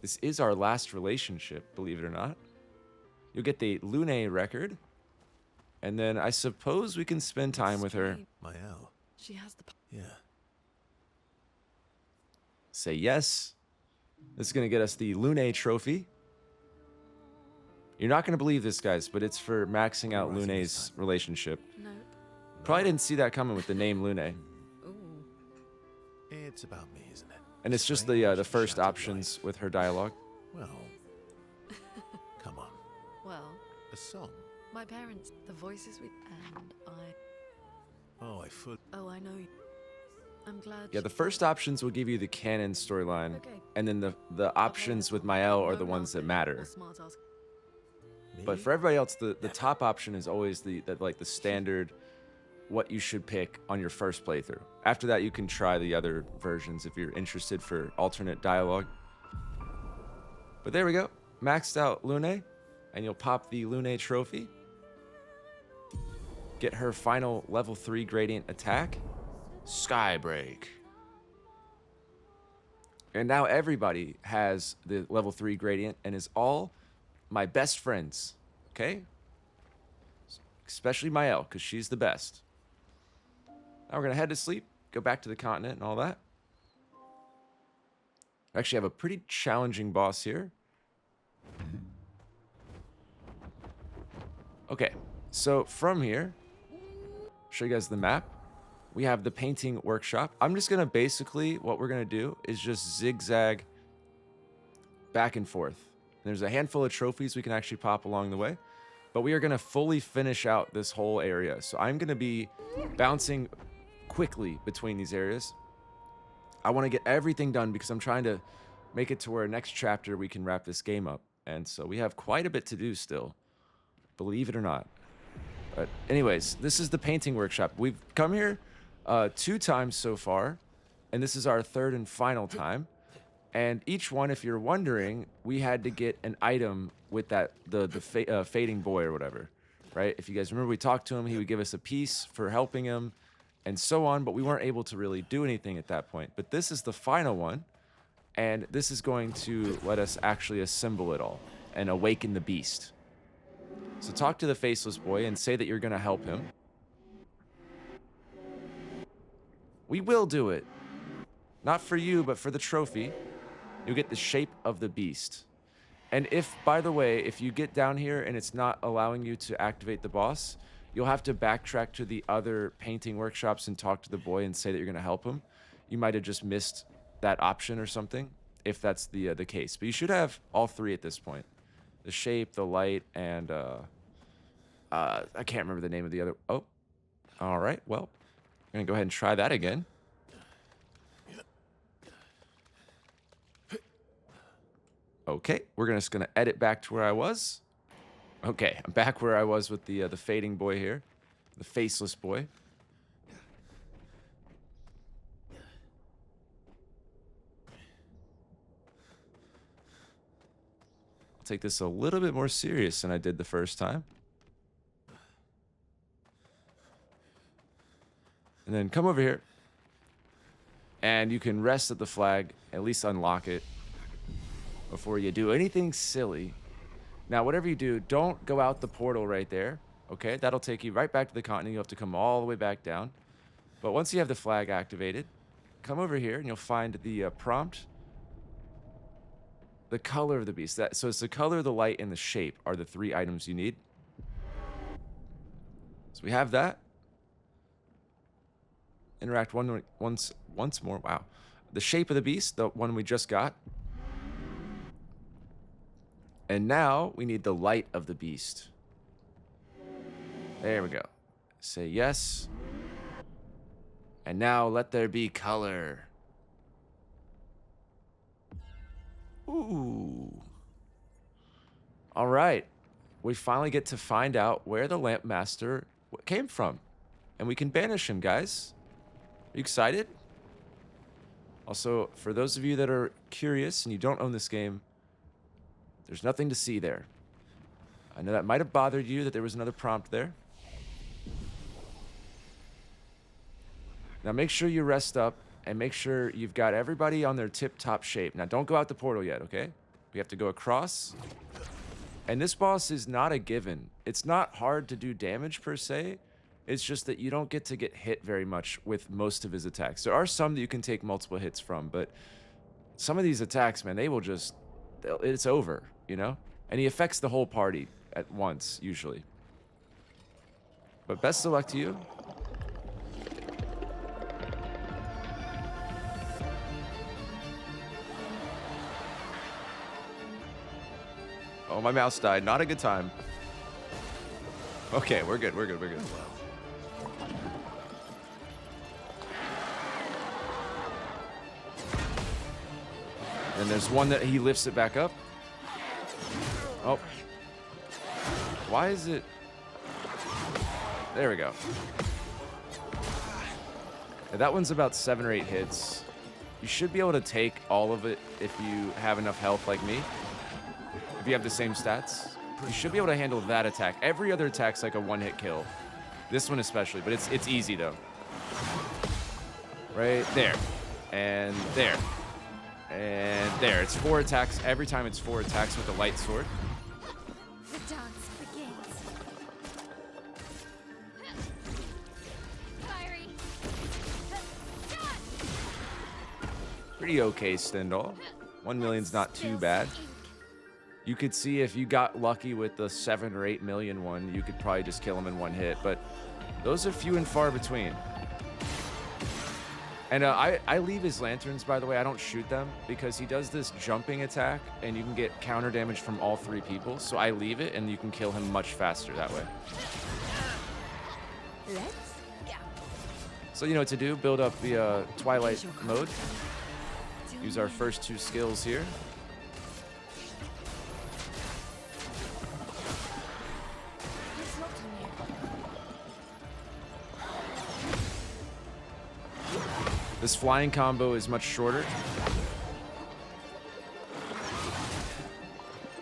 This is our last relationship, believe it or not. You'll get the Lune record. And then I suppose we can spend time with her. Maelle. She has the Yeah. Say yes. This is going to get us the Lune trophy. You're not going to believe this, guys, but it's for maxing out Rising this Lune's time. relationship. Nope. Probably didn't see that coming with the name Lune. Ooh. It's about me, isn't it? And it's just Strange the first shattered options with her dialogue. life. Well... Come on. Well, A song? my parents, the voices we and I. Oh, I full... Oh, I know. I'm glad. Yeah, the first options will give you the canon storyline, Okay. and then the options with Maelle are the ones that matter. Smart ass. Me? But for everybody else, the top option is always the standard, what you should pick on your first playthrough. After that, you can try the other versions if you're interested for alternate dialogue. But there we go, maxed out Lune, and you'll pop the Lune trophy. Get her final level 3 gradient attack, Skybreak. And now everybody has the level 3 gradient and is all my best friends, okay? Especially Maelle, because she's the best. Now we're going to head to sleep, go back to the continent and all that. We actually have a pretty challenging boss here. Okay, so from here, show you guys the map. We have the painting workshop. I'm just going to basically, what we're going to do is just zigzag back and forth. There's a handful of trophies we can actually pop along the way, but we are going to fully finish out this whole area. So I'm going to be bouncing quickly between these areas. I want to get everything done because I'm trying to make it to where next chapter we can wrap this game up. And so we have quite a bit to do still, believe it or not. But anyways, this is the painting workshop. We've come here 2 times so far, and this is our 3rd and final time. And each one, if you're wondering, we had to get an item with that the fading boy or whatever, right? If you guys remember, we talked to him. He would give us a piece for helping him, and so on. But we weren't able to really do anything at that point. But this is the final one, and this is going to let us actually assemble it all and awaken the beast. So talk to the faceless boy and say that you're going to help him. We will do it. Not for you, but for the trophy. You'll get the shape of the beast. And if, by the way, if you get down here and it's not allowing you to activate the boss, you'll have to backtrack to the other painting workshops and talk to the boy and say that you're going to help him. You might have just missed that option or something, if that's the case. But you should have all 3 at this point. The shape, the light, and I can't remember the name of the other. Oh, All right, well, I'm going to go ahead and try that again. Okay, we're just going to edit back to where I was. Okay, I'm back where I was with the fading boy here. The faceless boy. I'll take this a little bit more serious than I did the first time. And then come over here. And you can rest at the flag, at least unlock it before you do anything silly. Now, whatever you do, don't go out the portal right there, okay? That'll take you right back to the continent. You'll have to come all the way back down. But once you have the flag activated, come over here and you'll find the prompt. The color of the beast. So it's the color, the light, and the shape are the 3 items you need. So we have that. Interact once more. Wow. The shape of the beast, the one we just got. And now we need the light of the beast. There we go. Say yes. And now let there be color. Ooh. All right. We finally get to find out where the Lamp Master came from. And we can banish him, guys. Are you excited? Also, for those of you that are curious and you don't own this game, there's nothing to see there. I know that might have bothered you that there was another prompt there. Now make sure you rest up and make sure you've got everybody on their tip-top shape. Now don't go out the portal yet, okay? We have to go across. And this boss is not a given. It's not hard to do damage per se. It's just that you don't get to get hit very much with most of his attacks. There are some that you can take multiple hits from, but some of these attacks, man, they will just... it's over, you know? And he affects the whole party at once, usually. But best of luck to you. Oh, my mouse died. Not a good time. Okay, we're good, we're good, we're good. And there's one that he lifts it back up. Oh. Why is it... There we go. Yeah, that one's about 7 or 8 hits. You should be able to take all of it if you have enough health like me. If you have the same stats. You should be able to handle that attack. Every other attack's like a 1-hit kill. This one especially, but it's easy though. Right there. And there. And there. It's 4 attacks. Every time it's 4 attacks with the light sword. The dance begins. Fiery. Pretty okay, Stendhal. 1 million's not too bad. You could see if you got lucky with the 7 or 8 million one, you could probably just kill him in 1 hit, but those are few and far between. And I leave his lanterns, by the way. I don't shoot them because he does this jumping attack and you can get counter damage from all 3 people. So I leave it and you can kill him much faster that way. Let's go. So you know what to do. Build up the Twilight mode. Use our first 2 skills here. This flying combo is much shorter.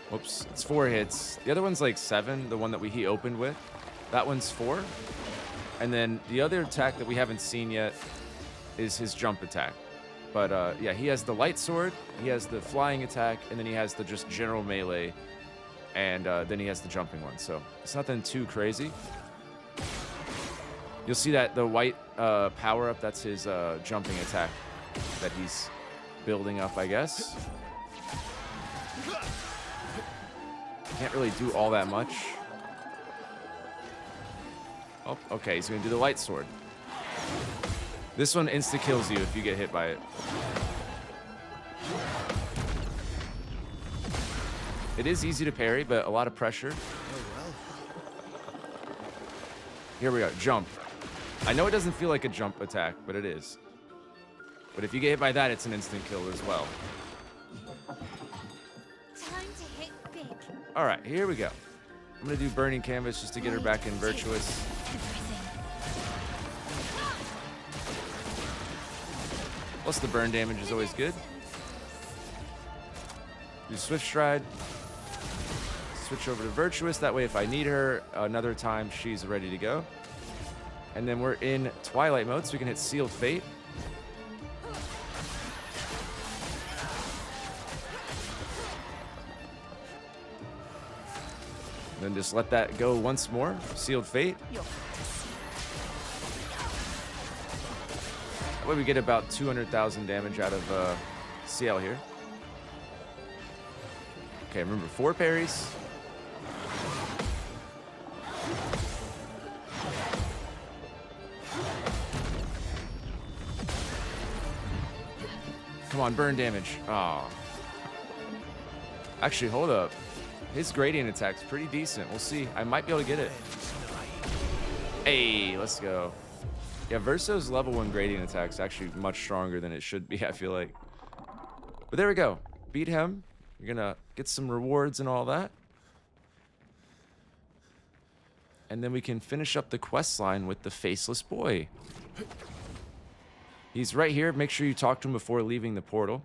Whoops, it's 4 hits. The other one's like 7, the one that he opened with. That one's 4. And then the other attack that we haven't seen yet is his jump attack. But yeah, he has the light sword, he has the flying attack, and then he has the just general melee. And then he has the jumping one. So it's nothing too crazy. You'll see that the white power-up, that's his jumping attack that he's building up, I guess. Can't really do all that much. Oh, okay, he's going to do the light sword. This one insta-kills you if you get hit by it. It is easy to parry, but a lot of pressure. Here we go, jump. I know it doesn't feel like a jump attack, but it is. But if you get hit by that, it's an instant kill as well. Time to hit big. All right, here we go. I'm gonna do Burning Canvas just to get her back in Virtuous. Plus the burn damage is always good. Do Swift Stride. Switch over to Virtuous. That way if I need her another time, she's ready to go. And then we're in Twilight mode, so we can hit Sealed Fate. Then just let that go once more. Sealed Fate. That way we get about 200,000 damage out of CL here. Okay, remember 4 parries. Come on, burn damage. Oh. Actually, hold up. His gradient attack's pretty decent. We'll see. I might be able to get it. Hey, let's go. Yeah, Verso's level 1 gradient attack's actually much stronger than it should be, I feel like. But there we go. Beat him. You're gonna get some rewards and all that. And then we can finish up the quest line with the Faceless Boy. He's right here. Make sure you talk to him before leaving the portal.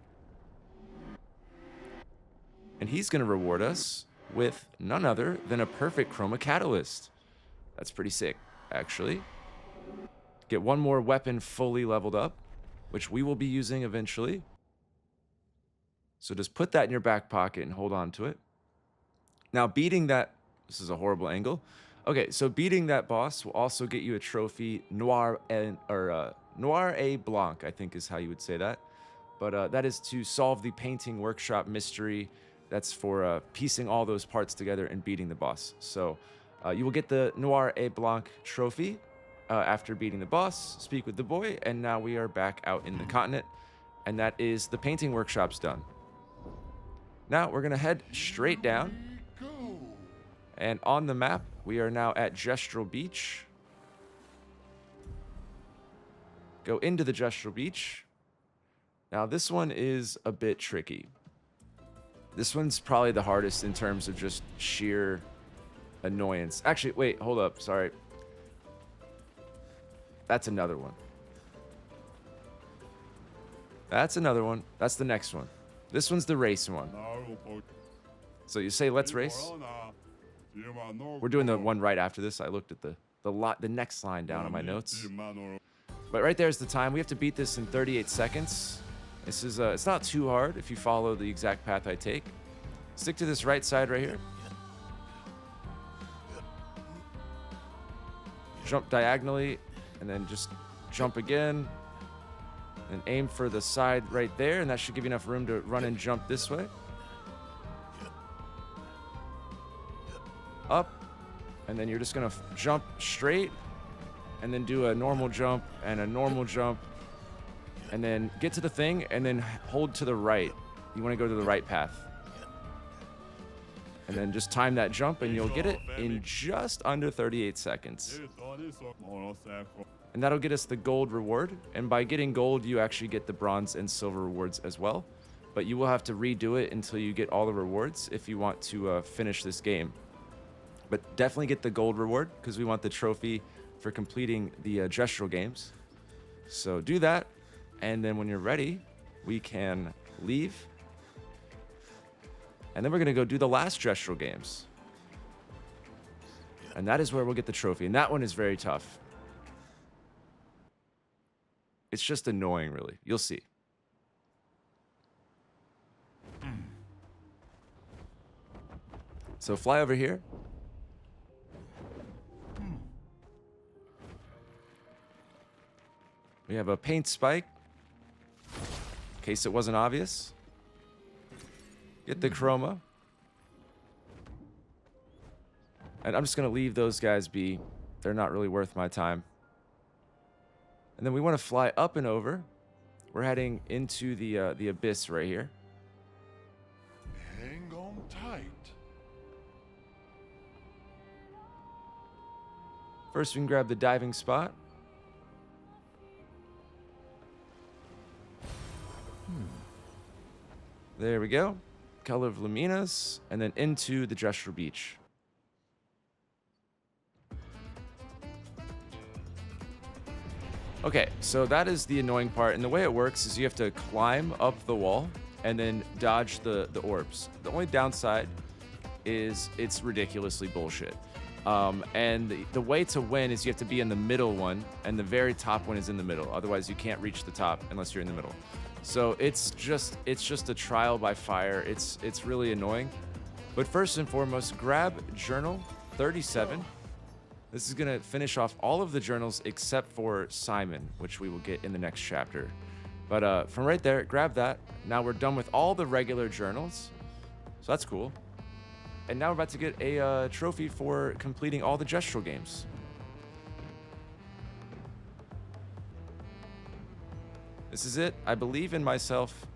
And he's gonna reward us with none other than a perfect Chroma Catalyst. That's pretty sick, actually. Get one more weapon fully leveled up, which we will be using eventually. So just put that in your back pocket and hold on to it. Now beating that, this is a horrible angle. Okay, so beating that boss will also get you a trophy, Noir et Blanc, I think is how you would say that. But that is to solve the painting workshop mystery. That's for piecing all those parts together and beating the boss. So you will get the Noir et Blanc trophy after beating the boss, speak with the boy, and now we are back out in the continent. And that is the painting workshops done. Now we're gonna head straight down. And on the map, we are now at Gestural Beach. Go into the Gestural Beach. Now this one is a bit tricky. This one's probably the hardest in terms of just sheer annoyance. Actually, wait, hold up, sorry. That's another one. That's another one. That's the next one. This one's the race one. So you say, let's race. We're doing the one right after this. I looked at the next line down on my notes. But right there's the time. We have to beat this in 38 seconds. This is it's not too hard if you follow the exact path I take. Stick to this right side right here. Jump diagonally, and then just jump again. And aim for the side right there, and that should give you enough room to run and jump this way. Up, and then you're just gonna jump straight, and then do a normal jump and a normal jump, and then get to the thing, and then hold to the right. You want to go to the right path. And then just time that jump, and you'll get it in just under 38 seconds. And that'll get us the gold reward. And by getting gold, you actually get the bronze and silver rewards as well. But you will have to redo it until you get all the rewards if you want to finish this game. But definitely get the gold reward because we want the trophy for completing the gestural games. So do that. And then when you're ready, we can leave. And then we're going to go do the last gestural games. And that is where we'll get the trophy. And that one is very tough. It's just annoying, really. You'll see. So fly over here. We have a paint spike. In case it wasn't obvious. Get the chroma. And I'm just going to leave those guys be. They're not really worth my time. And then we want to fly up and over. We're heading into the abyss right here. Hang on tight. First, we can grab the diving spot. There we go. Color of Luminas, and then into the Gesture Beach. Okay, so that is the annoying part, and the way it works is you have to climb up the wall and then dodge the orbs. The only downside is it's ridiculously bullshit. And the way to win is you have to be in the middle one, and the very top one is in the middle. Otherwise, you can't reach the top unless you're in the middle. So it's just a trial by fire. It's really annoying. But first and foremost, grab Journal 37. This is going to finish off all of the journals except for Simon, which we will get in the next chapter. But from right there, grab that. Now we're done with all the regular journals. So that's cool. And now we're about to get a trophy for completing all the gestural games. This is it. I believe in myself.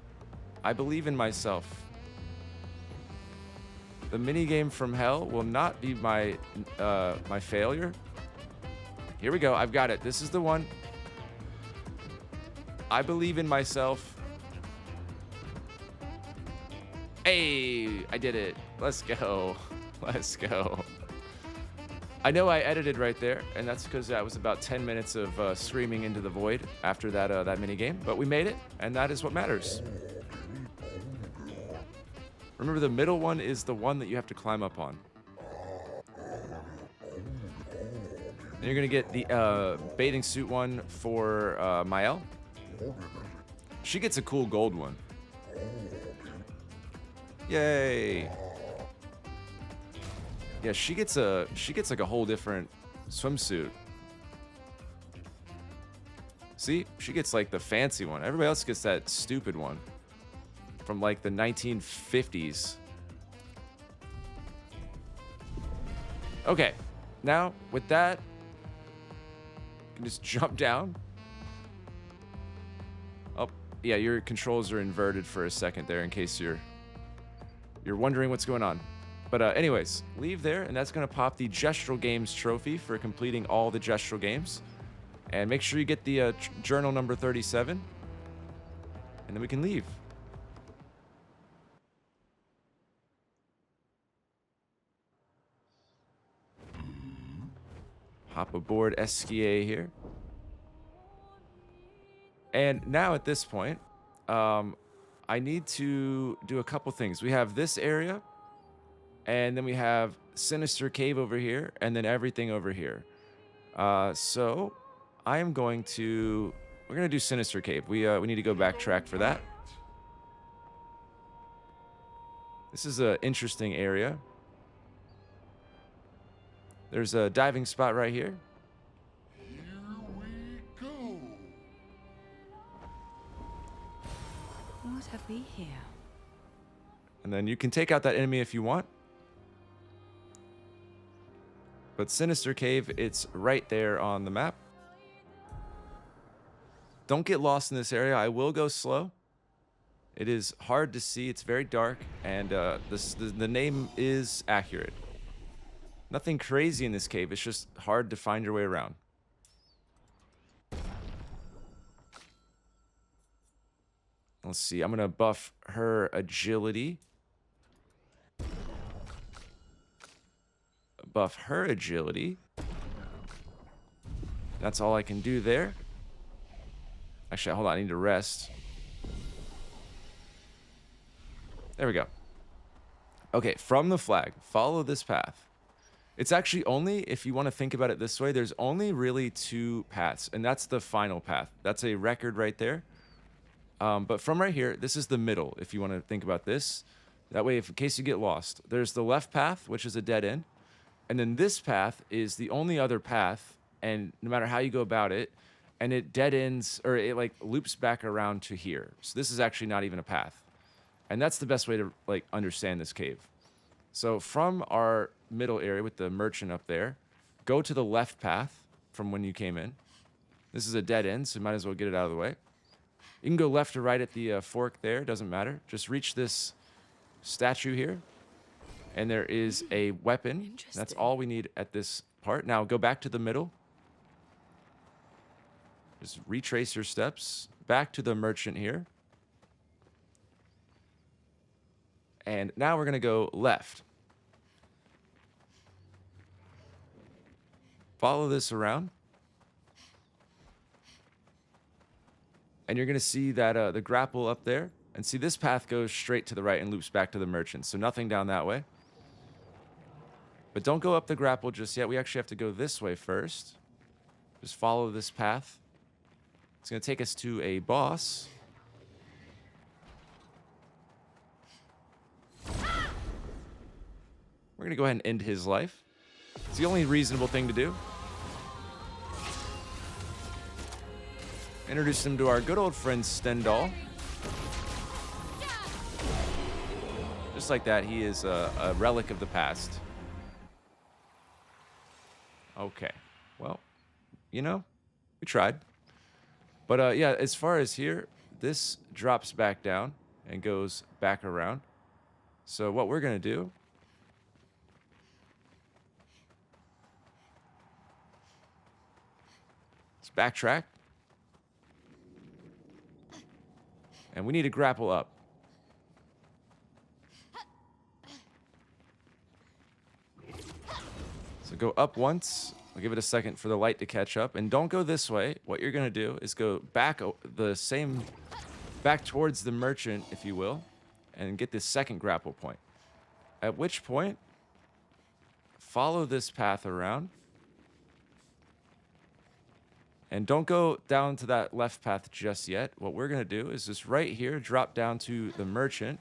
I believe in myself. The minigame from hell will not be my my failure. Here we go. I've got it. This is the one. I believe in myself. Hey, I did it. Let's go. Let's go. I know I edited right there, and that's because that was about 10 minutes of screaming into the void after that that minigame. But we made it, and that is what matters. Remember, the middle one is the one that you have to climb up on. And you're going to get the bathing suit one for Maelle. She gets a cool gold one. Yay. Yeah, she gets like a whole different swimsuit. See? She gets like the fancy one. Everybody else gets that stupid one from like the 1950s. Okay, now with that, you can just jump down. Oh, yeah, your controls are inverted for a second there in case you're wondering what's going on. But anyways, leave there, and that's going to pop the Gestural Games trophy for completing all the Gestural Games. And make sure you get the journal number 37, and then we can leave. Hop aboard Esquier here. And now at this point, I need to do a couple things. We have this area, and then we have Sinister Cave over here, and then everything over here. So I am we're going to do Sinister Cave. We need to go backtrack for that. This is an interesting area. There's a diving spot right here. Here we go. What have we here? And then you can take out that enemy if you want. But Sinister Cave, it's right there on the map. Don't get lost in this area. I will go slow. It is hard to see. It's very dark, and the name is accurate. Nothing crazy in this cave. It's just hard to find your way around. Let's see. I'm going to buff her agility. Buff her agility. That's all I can do there. Actually, hold on. I need to rest. There we go. Okay, from the flag, follow this path. It's actually only, if you want to think about it this way, there's only really two paths, and that's the final path. That's a record right there. But from right here, this is the middle, if you want to think about this. That way, if in case you get lost, there's the left path, which is a dead end. And then this path is the only other path, and no matter how you go about it, and it dead ends, or it like loops back around to here. So this is actually not even a path. And that's the best way to like understand this cave. So from our middle area with the merchant up there, go to the left path from when you came in. This is a dead end, so you might as well get it out of the way. You can go left or right at the fork there, doesn't matter. Just reach this statue here, and there is a weapon. That's all we need at this part. Now go back to the middle. Just retrace your steps back to the merchant here. And now we're going to go left. Follow this around. And you're going to see that the grapple up there. And see, this path goes straight to the right and loops back to the merchant. So nothing down that way. But don't go up the grapple just yet. We actually have to go this way first. Just follow this path. It's going to take us to a boss. We're going to go ahead and end his life. It's the only reasonable thing to do. Introduce him to our good old friend Stendhal. Just like that, he is a relic of the past. Okay. Well, you know, we tried. But yeah, as far as here, this drops back down and goes back around. So what we're going to do is backtrack. And we need to grapple up. So go up once. I'll give it a second for the light to catch up. And don't go this way. What you're going to do is go back back towards the merchant, if you will, and get this second grapple point. At which point, follow this path around. And don't go down to that left path just yet. What we're going to do is just right here, drop down to the merchant,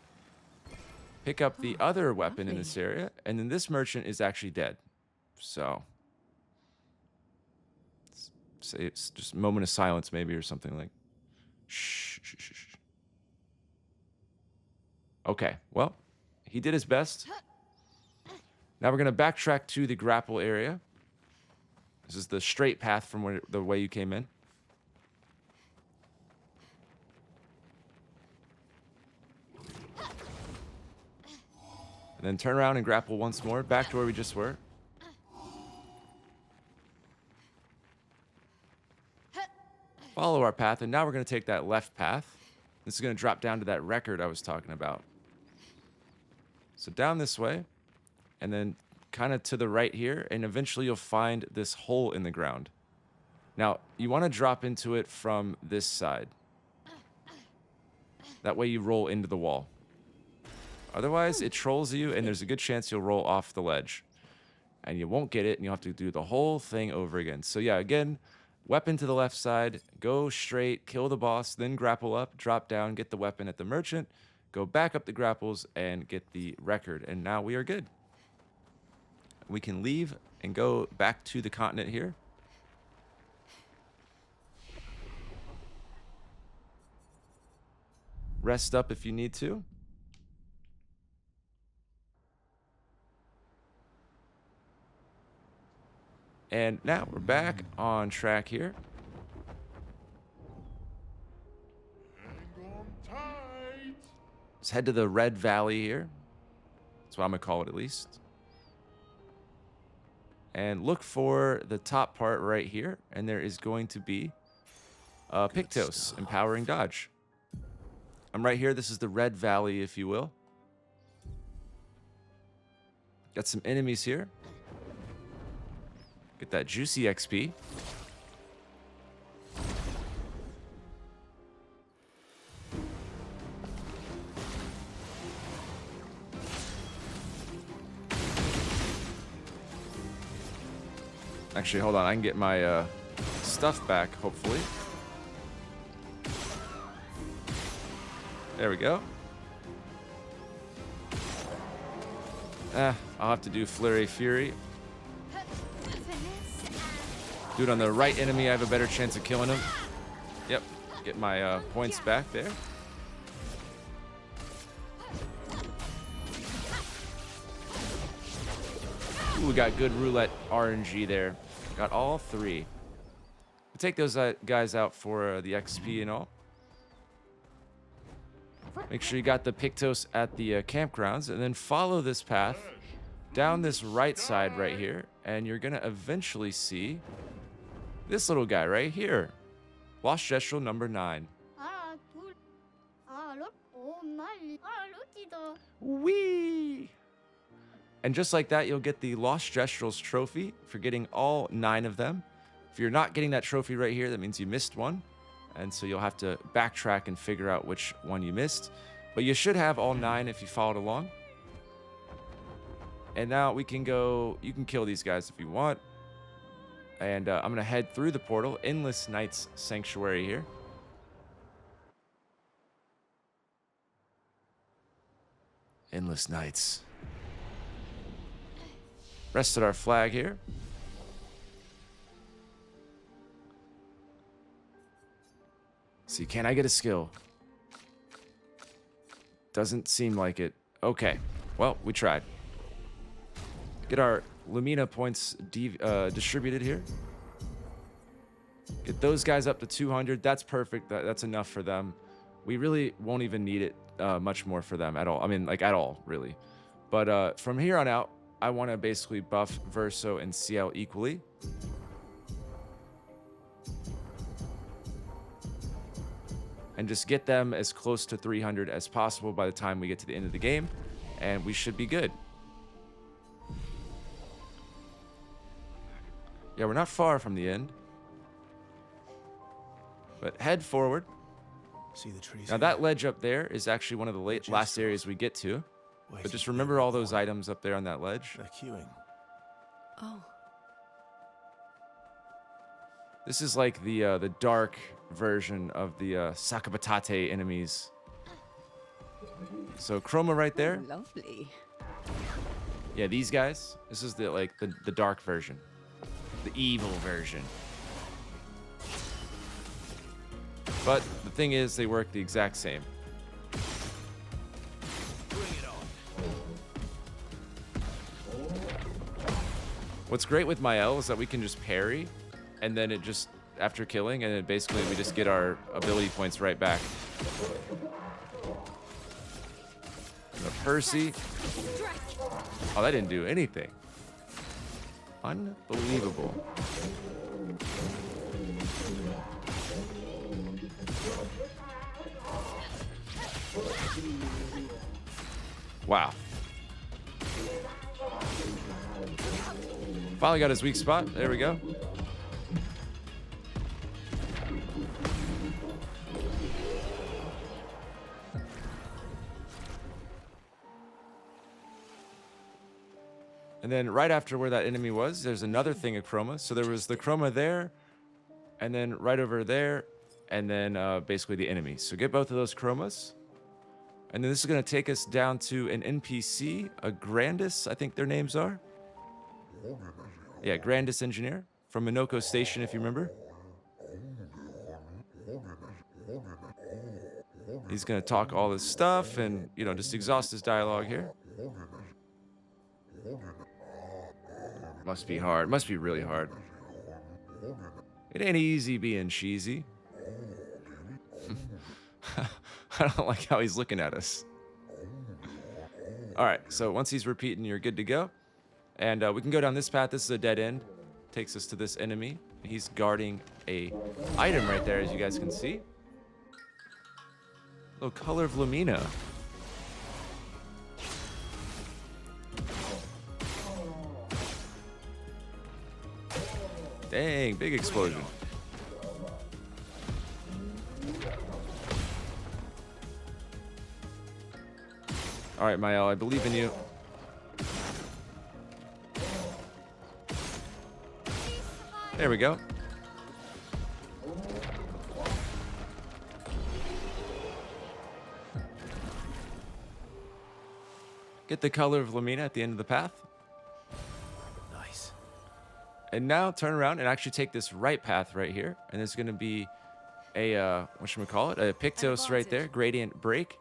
pick up the other weapon in this area, and then this merchant is actually dead. So, say it's just a moment of silence maybe or something like, shh, shh, shh, shh. Okay, well, he did his best. Now we're going to backtrack to the grapple area. This is the straight path from the way you came in. And then turn around and grapple once more, back to where we just were. Follow our path, and now we're going to take that left path. This is going to drop down to that record I was talking about. So down this way, and then kind of to the right here, and eventually you'll find this hole in the ground. Now, you want to drop into it from this side. That way you roll into the wall. Otherwise, it trolls you, and there's a good chance you'll roll off the ledge. And you won't get it, and you'll have to do the whole thing over again. So yeah, again, weapon to the left side, go straight, kill the boss, then grapple up, drop down, get the weapon at the merchant, go back up the grapples, and get the record. And now we are good. We can leave and go back to the continent here. Rest up if you need to. And now we're back on track here. Hang on tight. Let's head to the Red Valley here. That's what I'm going to call it at least. And look for the top part right here. And there is going to be Pictos, empowering dodge. I'm right here. This is the Red Valley, if you will. Got some enemies here. Get that juicy XP. Actually, hold on. I can get my stuff back, hopefully. There we go. I'll have to do Flurry Fury. Do it on the right enemy. I have a better chance of killing him. Yep. Get my points back there. Ooh, we got good roulette RNG there. Got all three. We'll take those guys out for the XP and all. Make sure you got the Pictos at the campgrounds, and then follow this path down this right side right here, and you're gonna eventually see this little guy right here, Lost Gestural number 9. Whee! And just like that, you'll get the Lost Gestrels trophy for getting all 9 of them. If you're not getting that trophy right here, that means you missed one. And so you'll have to backtrack and figure out which one you missed. But you should have all 9 if you followed along. And now we can go, you can kill these guys if you want. And I'm going to head through the portal, Endless Night's Sanctuary here. Endless Nights. Rested our flag here. See, can I get a skill? Doesn't seem like it. Okay. Well, we tried. Get our Lumina points distributed here. Get those guys up to 200. That's perfect. That's enough for them. We really won't even need it much more for them at all. I mean, like, at all, really. But from here on out, I want to basically buff Verso and CL equally. And just get them as close to 300 as possible by the time we get to the end of the game. And we should be good. Yeah, we're not far from the end. But head forward. See the trees. Now that ledge up there is actually one of the last areas we get to. But just remember all those items up there on that ledge. They're queuing. Oh, This is like the dark version of the Sakabatate enemies. So Chroma right there. lovely. Yeah, these guys. This is the dark version. The evil version. But the thing is, they work the exact same. What's great with maelle is that we can just parry, and then it just, after killing, and then basically we just get our ability points right back. The Percy. Oh, that didn't do anything. Unbelievable. Wow. Finally got his weak spot. There we go. And then right after where that enemy was, there's another thing of chroma. So there was the chroma there, and then right over there, and then basically the enemy. So get both of those chromas. And then this is going to take us down to an NPC, a Grandis, I think their names are. Yeah, Grandis Engineer from Minoko Station, if you remember. He's going to talk all this stuff and, you know, just exhaust his dialogue here. Must be hard. Must be really hard. It ain't easy being cheesy. I don't like how he's looking at us. All right, so once he's repeating, you're good to go. And we can go down this path. This is a dead end. Takes us to this enemy. He's guarding a item right there, as you guys can see. Little color of Lumina. Dang, big explosion. All right, maelle, I believe in you. There we go. Get the color of Lumina at the end of the path. Nice. And now turn around and actually take this right path right here. And there's going to be a, whatchamacallit? A Pictos right there, Gradient Break.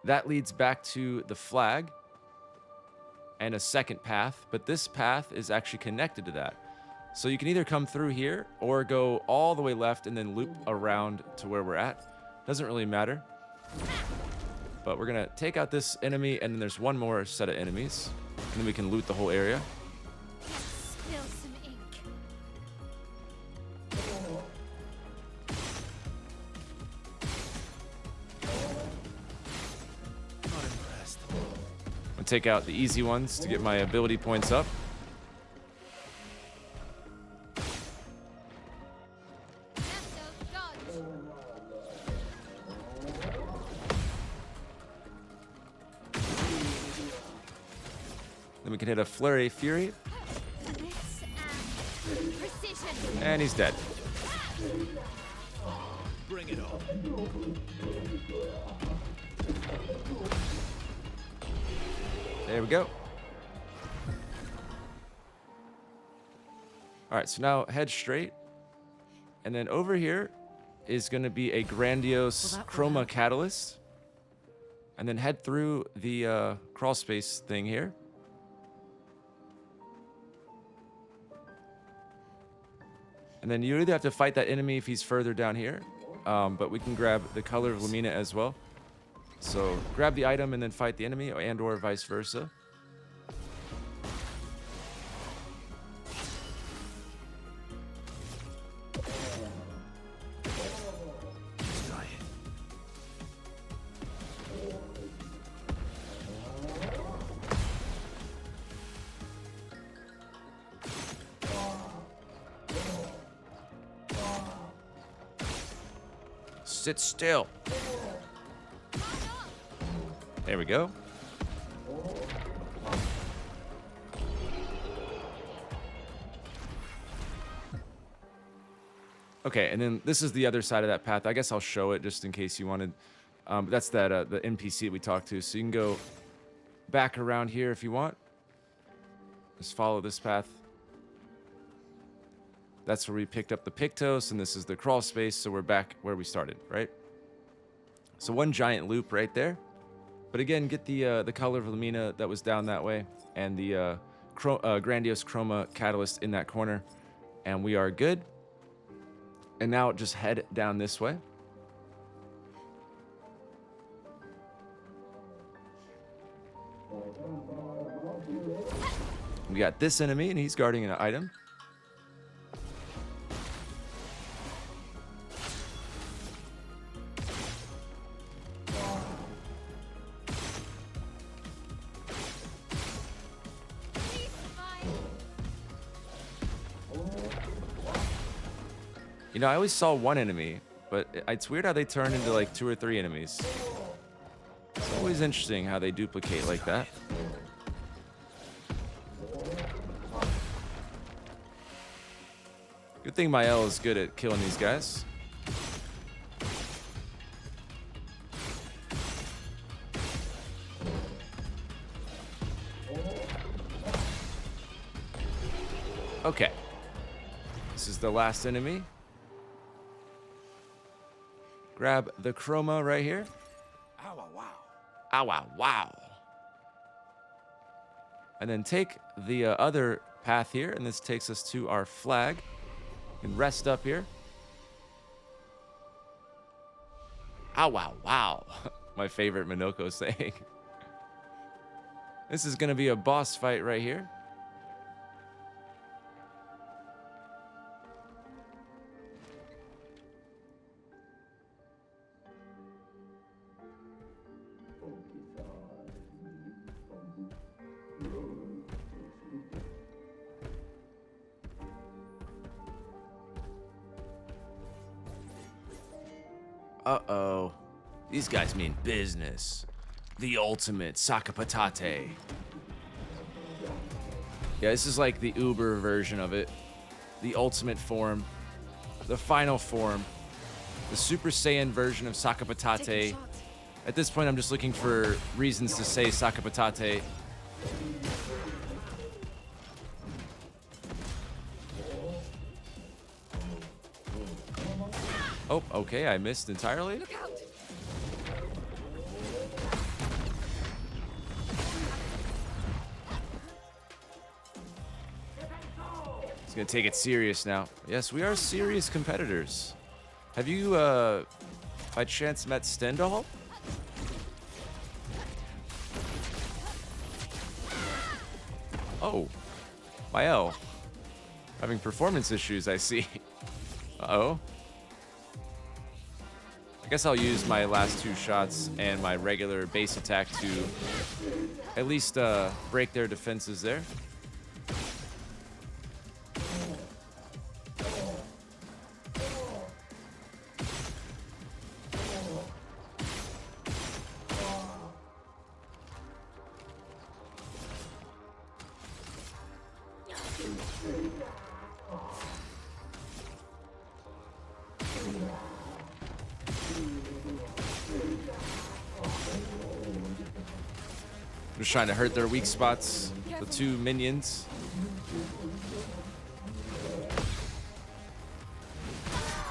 That leads back to the flag and a second path, but this path is actually connected to that. So you can either come through here or go all the way left and then loop around to where we're at. Doesn't really matter. But we're gonna take out this enemy, and then there's one more set of enemies, and then we can loot the whole area. Spill some ink. I'll take out the easy ones to get my ability points up. Then we can hit a Flurry Fury. And he's dead. Bring it on. There we go. All right, so now head straight. And then over here is going to be a grandiose chroma catalyst. And then head through the crawl space thing here. And then you either have to fight that enemy if he's further down here, but we can grab the color of Lumina as well. So grab the item and then fight the enemy, and or vice versa. Sit still. There we go. Okay, and then this is the other side of that path. I guess I'll show it just in case you wanted. That's that the NPC we talked to. So you can go back around here if you want. Just follow this path. That's where we picked up the Pictos, and this is the crawl space, so we're back where we started, right? So one giant loop right there. But again, get the color of Lumina that was down that way, and the grandiose chroma catalyst in that corner, and we are good. And now just head down this way. We got this enemy, and he's guarding an item. You know, I always saw one enemy, but it's weird how they turn into like 2 or 3 enemies. It's always interesting how they duplicate like that. Good thing maelle is good at killing these guys. Okay. This is the last enemy. Grab the chroma right here. Ow, wow. Ow, wow, wow. And then take the other path here, and this takes us to our flag. You can rest up here. Ow, wow, wow. My favorite Minoko saying. This is going to be a boss fight right here. Uh-oh. These guys mean business. The ultimate Sakapatate. Yeah, this is like the Uber version of it. The ultimate form. The final form. The Super Saiyan version of Sakapatate. At this point, I'm just looking for reasons to say Sakapatate. Oh, okay, I missed entirely. Look out! He's gonna take it serious now. Yes, we are serious competitors. Have you, by chance met Stendhal? Oh, maelle. Having performance issues, I see. Uh-oh. I guess I'll use my last 2 shots and my regular base attack to at least break their defenses there. Just trying to hurt their weak spots. The 2 minions.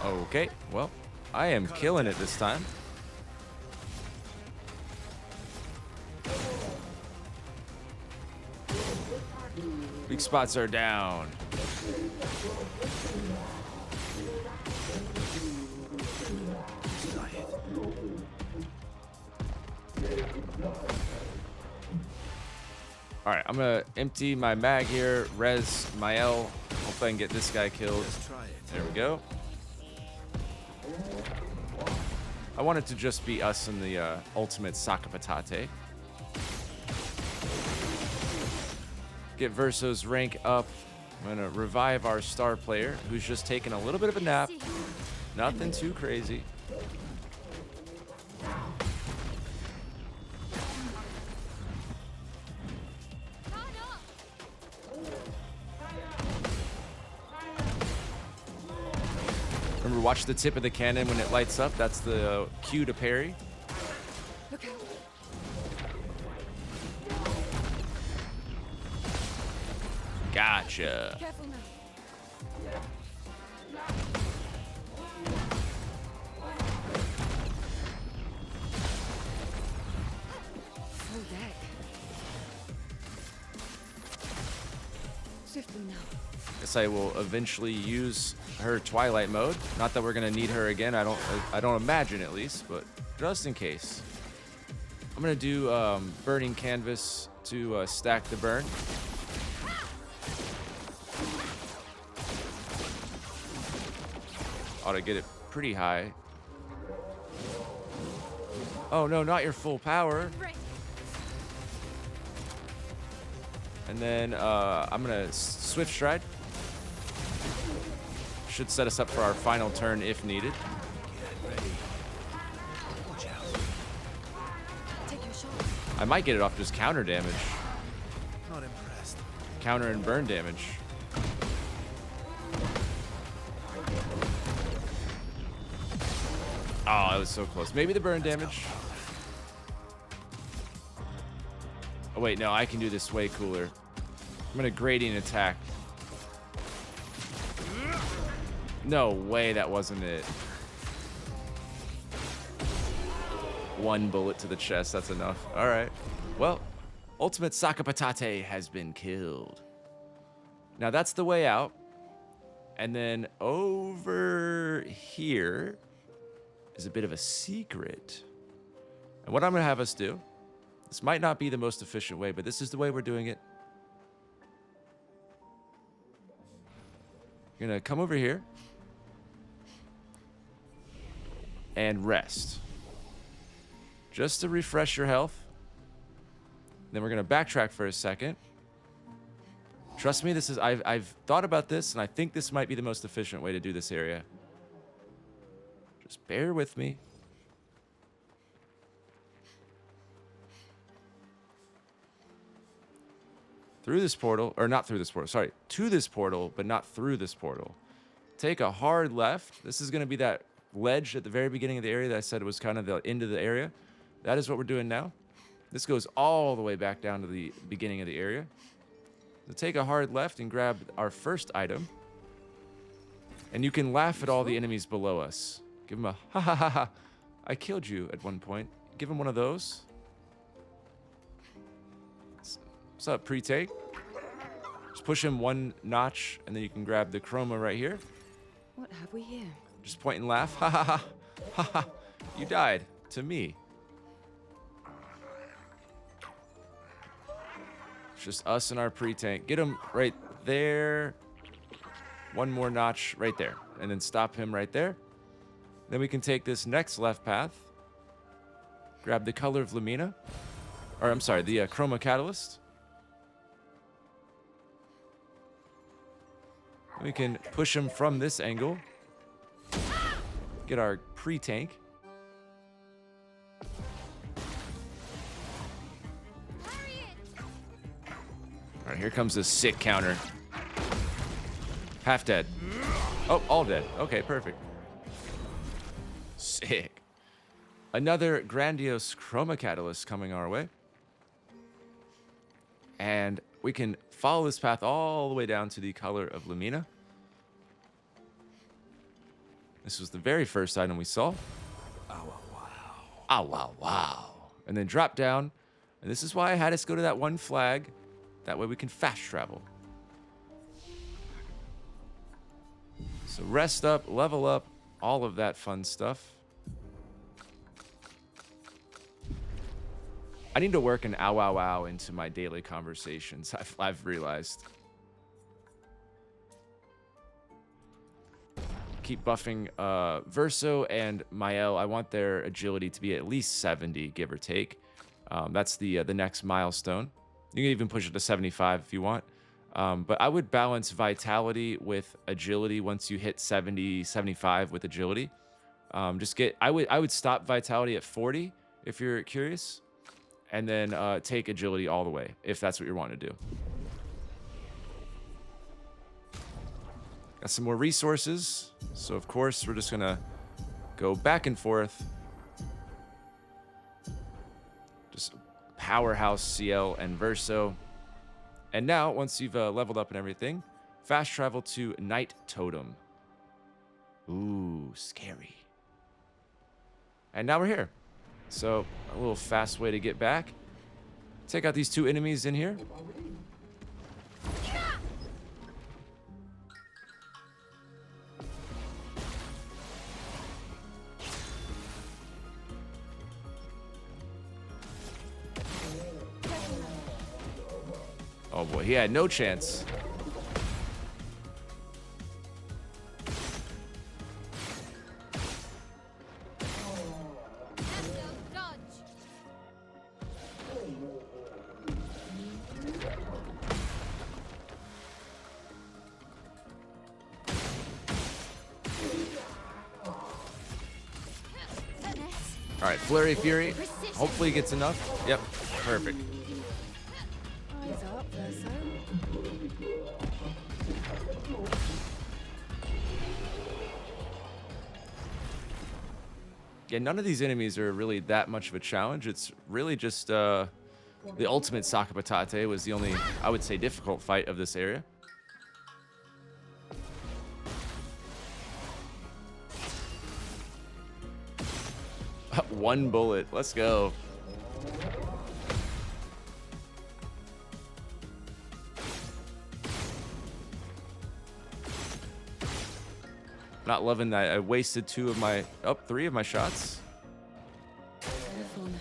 Okay, well, I am killing it this time. Weak spots are down. All right, I'm gonna empty my mag here, res maelle. Hopefully I can get this guy killed. There we go. I want it to just be us and the ultimate Sakapatate. Get Verso's rank up. I'm gonna revive our star player, who's just taking a little bit of a nap. Nothing too crazy. Remember, watch the tip of the cannon when it lights up. That's the cue to parry. Look out. Gotcha. Careful now. Full deck. Swiftly now. Guess I will eventually use her Twilight mode. Not that we're gonna need her again. I don't imagine, at least, but just in case. I'm gonna do burning canvas to stack the burn. Ought to get it pretty high. Oh no, not your full power. And then I'm gonna swift stride. Should set us up for our final turn if needed. Take your shot. I might get it off just counter damage. Not impressed. Counter and burn damage. Oh, I was so close. Maybe the burn damage. Oh, wait, no, I can do this way cooler. I'm gonna gradient attack. No way that wasn't it. 1 bullet to the chest, that's enough. All right. Well, Ultimate Sakapatate has been killed. Now that's the way out. And then over here is a bit of a secret. And what I'm gonna have us do, this might not be the most efficient way, but this is the way we're doing it. You're gonna come over here and rest. Just to refresh your health. Then we're gonna backtrack for a second. Trust me, this is I've thought about this, and I think this might be the most efficient way to do this area. Just bear with me. Through this portal, or not through this portal, sorry, to this portal, but not through this portal. Take a hard left. This is going to be that ledge at the very beginning of the area that I said was kind of the end of the area. That is what we're doing now. This goes all the way back down to the beginning of the area. So take a hard left and grab our first item. And you can laugh at all the enemies below us. Give them a ha ha ha ha. I killed you at one point. Give him one of those. What's up, pre-take? Just push him 1 notch, and then you can grab the chroma right here. What have we here? Just point and laugh. Ha ha ha. Ha ha. You died to me. It's just us and our pre-tank. Get him right there. 1 more notch right there. And then stop him right there. Then we can take this next left path, grab the color of Lumina, or I'm sorry, the Chroma Catalyst. We can push him from this angle, get our pre-tank. All right, here comes the sick counter. Half dead. Oh, all dead. Okay, perfect. Sick. Another grandiose Chroma Catalyst coming our way. And we can follow this path all the way down to the color of Lumina. This was the very first item we saw. Oh, wow. Oh, wow, wow. And then drop down. And this is why I had us go to that one flag. That way we can fast travel. So rest up, level up, all of that fun stuff. I need to work an ow, ow, ow into my daily conversations, I've realized. Keep buffing Verso and Maelle. I want their agility to be at least 70, give or take. That's the next milestone. You can even push it to 75 if you want. But I would balance vitality with agility once you hit 70, 75 with agility. I would stop vitality at 40 if you're curious. And then take agility all the way, if that's what you want to do. Got some more resources. So, of course, we're just going to go back and forth. Just powerhouse CL and Verso. And now, once you've leveled up and everything, fast travel to Night Totem. Ooh, scary. And now we're here. So, a little fast way to get back. Take out these two enemies in here. Oh boy, he had no chance. All right, Flurry Fury. Hopefully he gets enough. Yep, perfect. Eyes up, Verso. Yeah, none of these enemies are really that much of a challenge. It's really just the ultimate Saka Patate was the only, I would say, difficult fight of this area. One bullet. Let's go. Not loving that I wasted three of my shots. Careful now.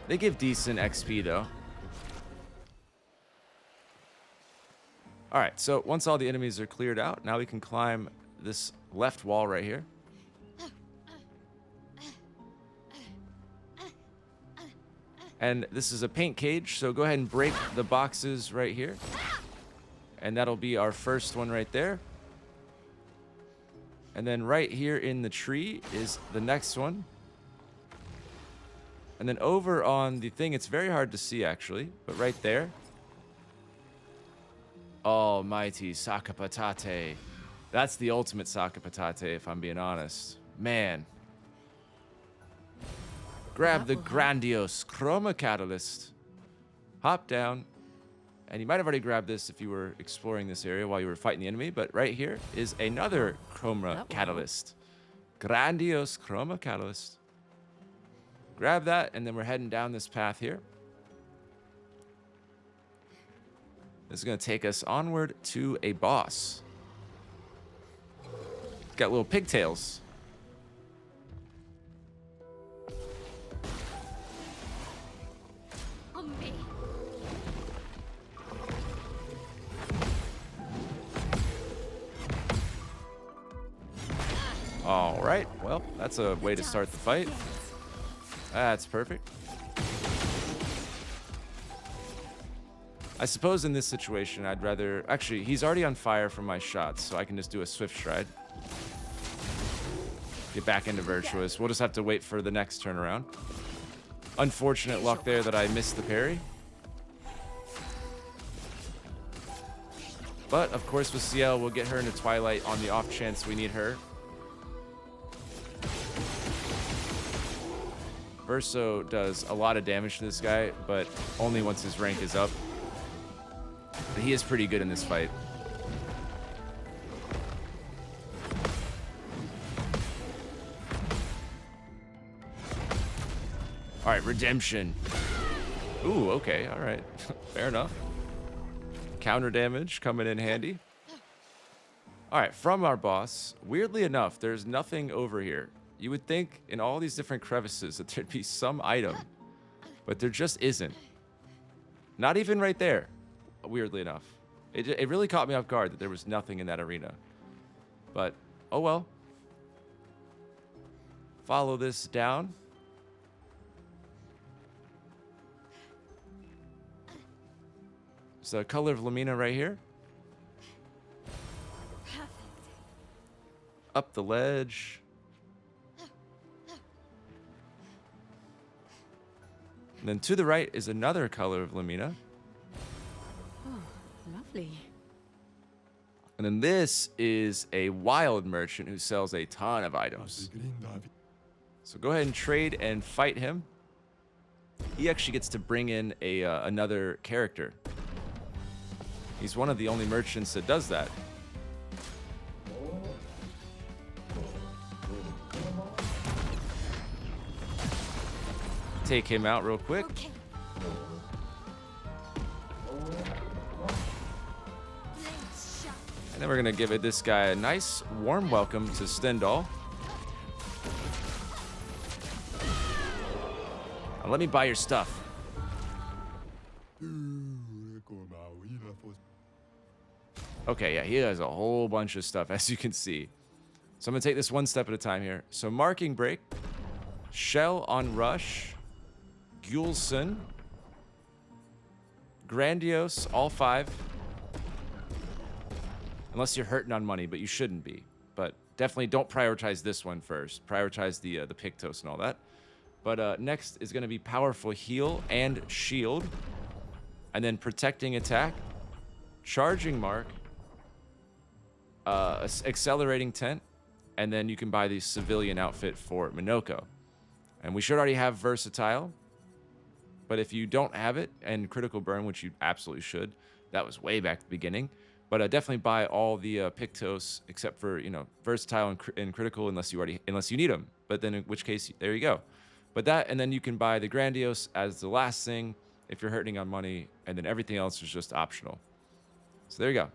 They give decent XP though. All right, so once all the enemies are cleared out, now we can climb this left wall right here. And this is a paint cage, so go ahead and break the boxes right here. And that'll be our first one right there. And then right here in the tree is the next one. And then over on the thing, it's very hard to see actually, but right there. Almighty Saka Patate. That's the ultimate Saka Patate, if I'm being honest. Man. Grab the grandiose Chroma Catalyst. Hop down. And you might have already grabbed this if you were exploring this area while you were fighting the enemy, but right here is another Chroma Catalyst. Grandiose Chroma Catalyst. Grab that, and then we're heading down this path here. This is going to take us onward to a boss. got little pigtails. On me. All right. Well, that's a way to start the fight. That's perfect. I suppose in this situation, I'd rather... Actually, he's already on fire from my shots, so I can just do a swift stride. Get back into Virtuous. We'll just have to wait for the next turnaround. Unfortunate luck there that I missed the parry. But, of course, with CL, we'll get her into Twilight on the off chance we need her. Verso does a lot of damage to this guy, but only once his rank is up. But he is pretty good in this fight. All right, redemption. Ooh, okay, all right. Fair enough. Counter damage coming in handy. All right, from our boss, weirdly enough, there's nothing over here. You would think in all these different crevices that there'd be some item, but there just isn't. Not even right there, weirdly enough. It really caught me off guard that there was nothing in that arena. But, oh well. Follow this down. There's the color of Lamina right here. Perfect. Up the ledge. And then to the right is another color of Lamina. Oh, lovely. And then this is a wild merchant who sells a ton of items. So go ahead and trade and fight him. He actually gets to bring in a another character. He's one of the only merchants that does that. Take him out real quick. Okay. Blades sharp. And then we're gonna give this guy a nice warm welcome to Stendhal. Now let me buy your stuff. Okay, yeah, he has a whole bunch of stuff, as you can see. So I'm gonna take this one step at a time here. So marking break, shell on rush, Gulson, grandiose, all 5. Unless you're hurting on money, but you shouldn't be. But definitely don't prioritize this one first. Prioritize the Pictos and all that. But next is going to be powerful heal and shield. And then protecting attack, charging mark, accelerating tent, and then you can buy the civilian outfit for Minoko. And we should already have versatile. But if you don't have it, and critical burn, which you absolutely should, that was way back at the beginning. But definitely buy all the Pictos except for, you know, versatile and critical unless you need them. But then in which case, there you go. But that, and then you can buy the grandiose as the last thing if you're hurting on money, and then everything else is just optional. So there you go.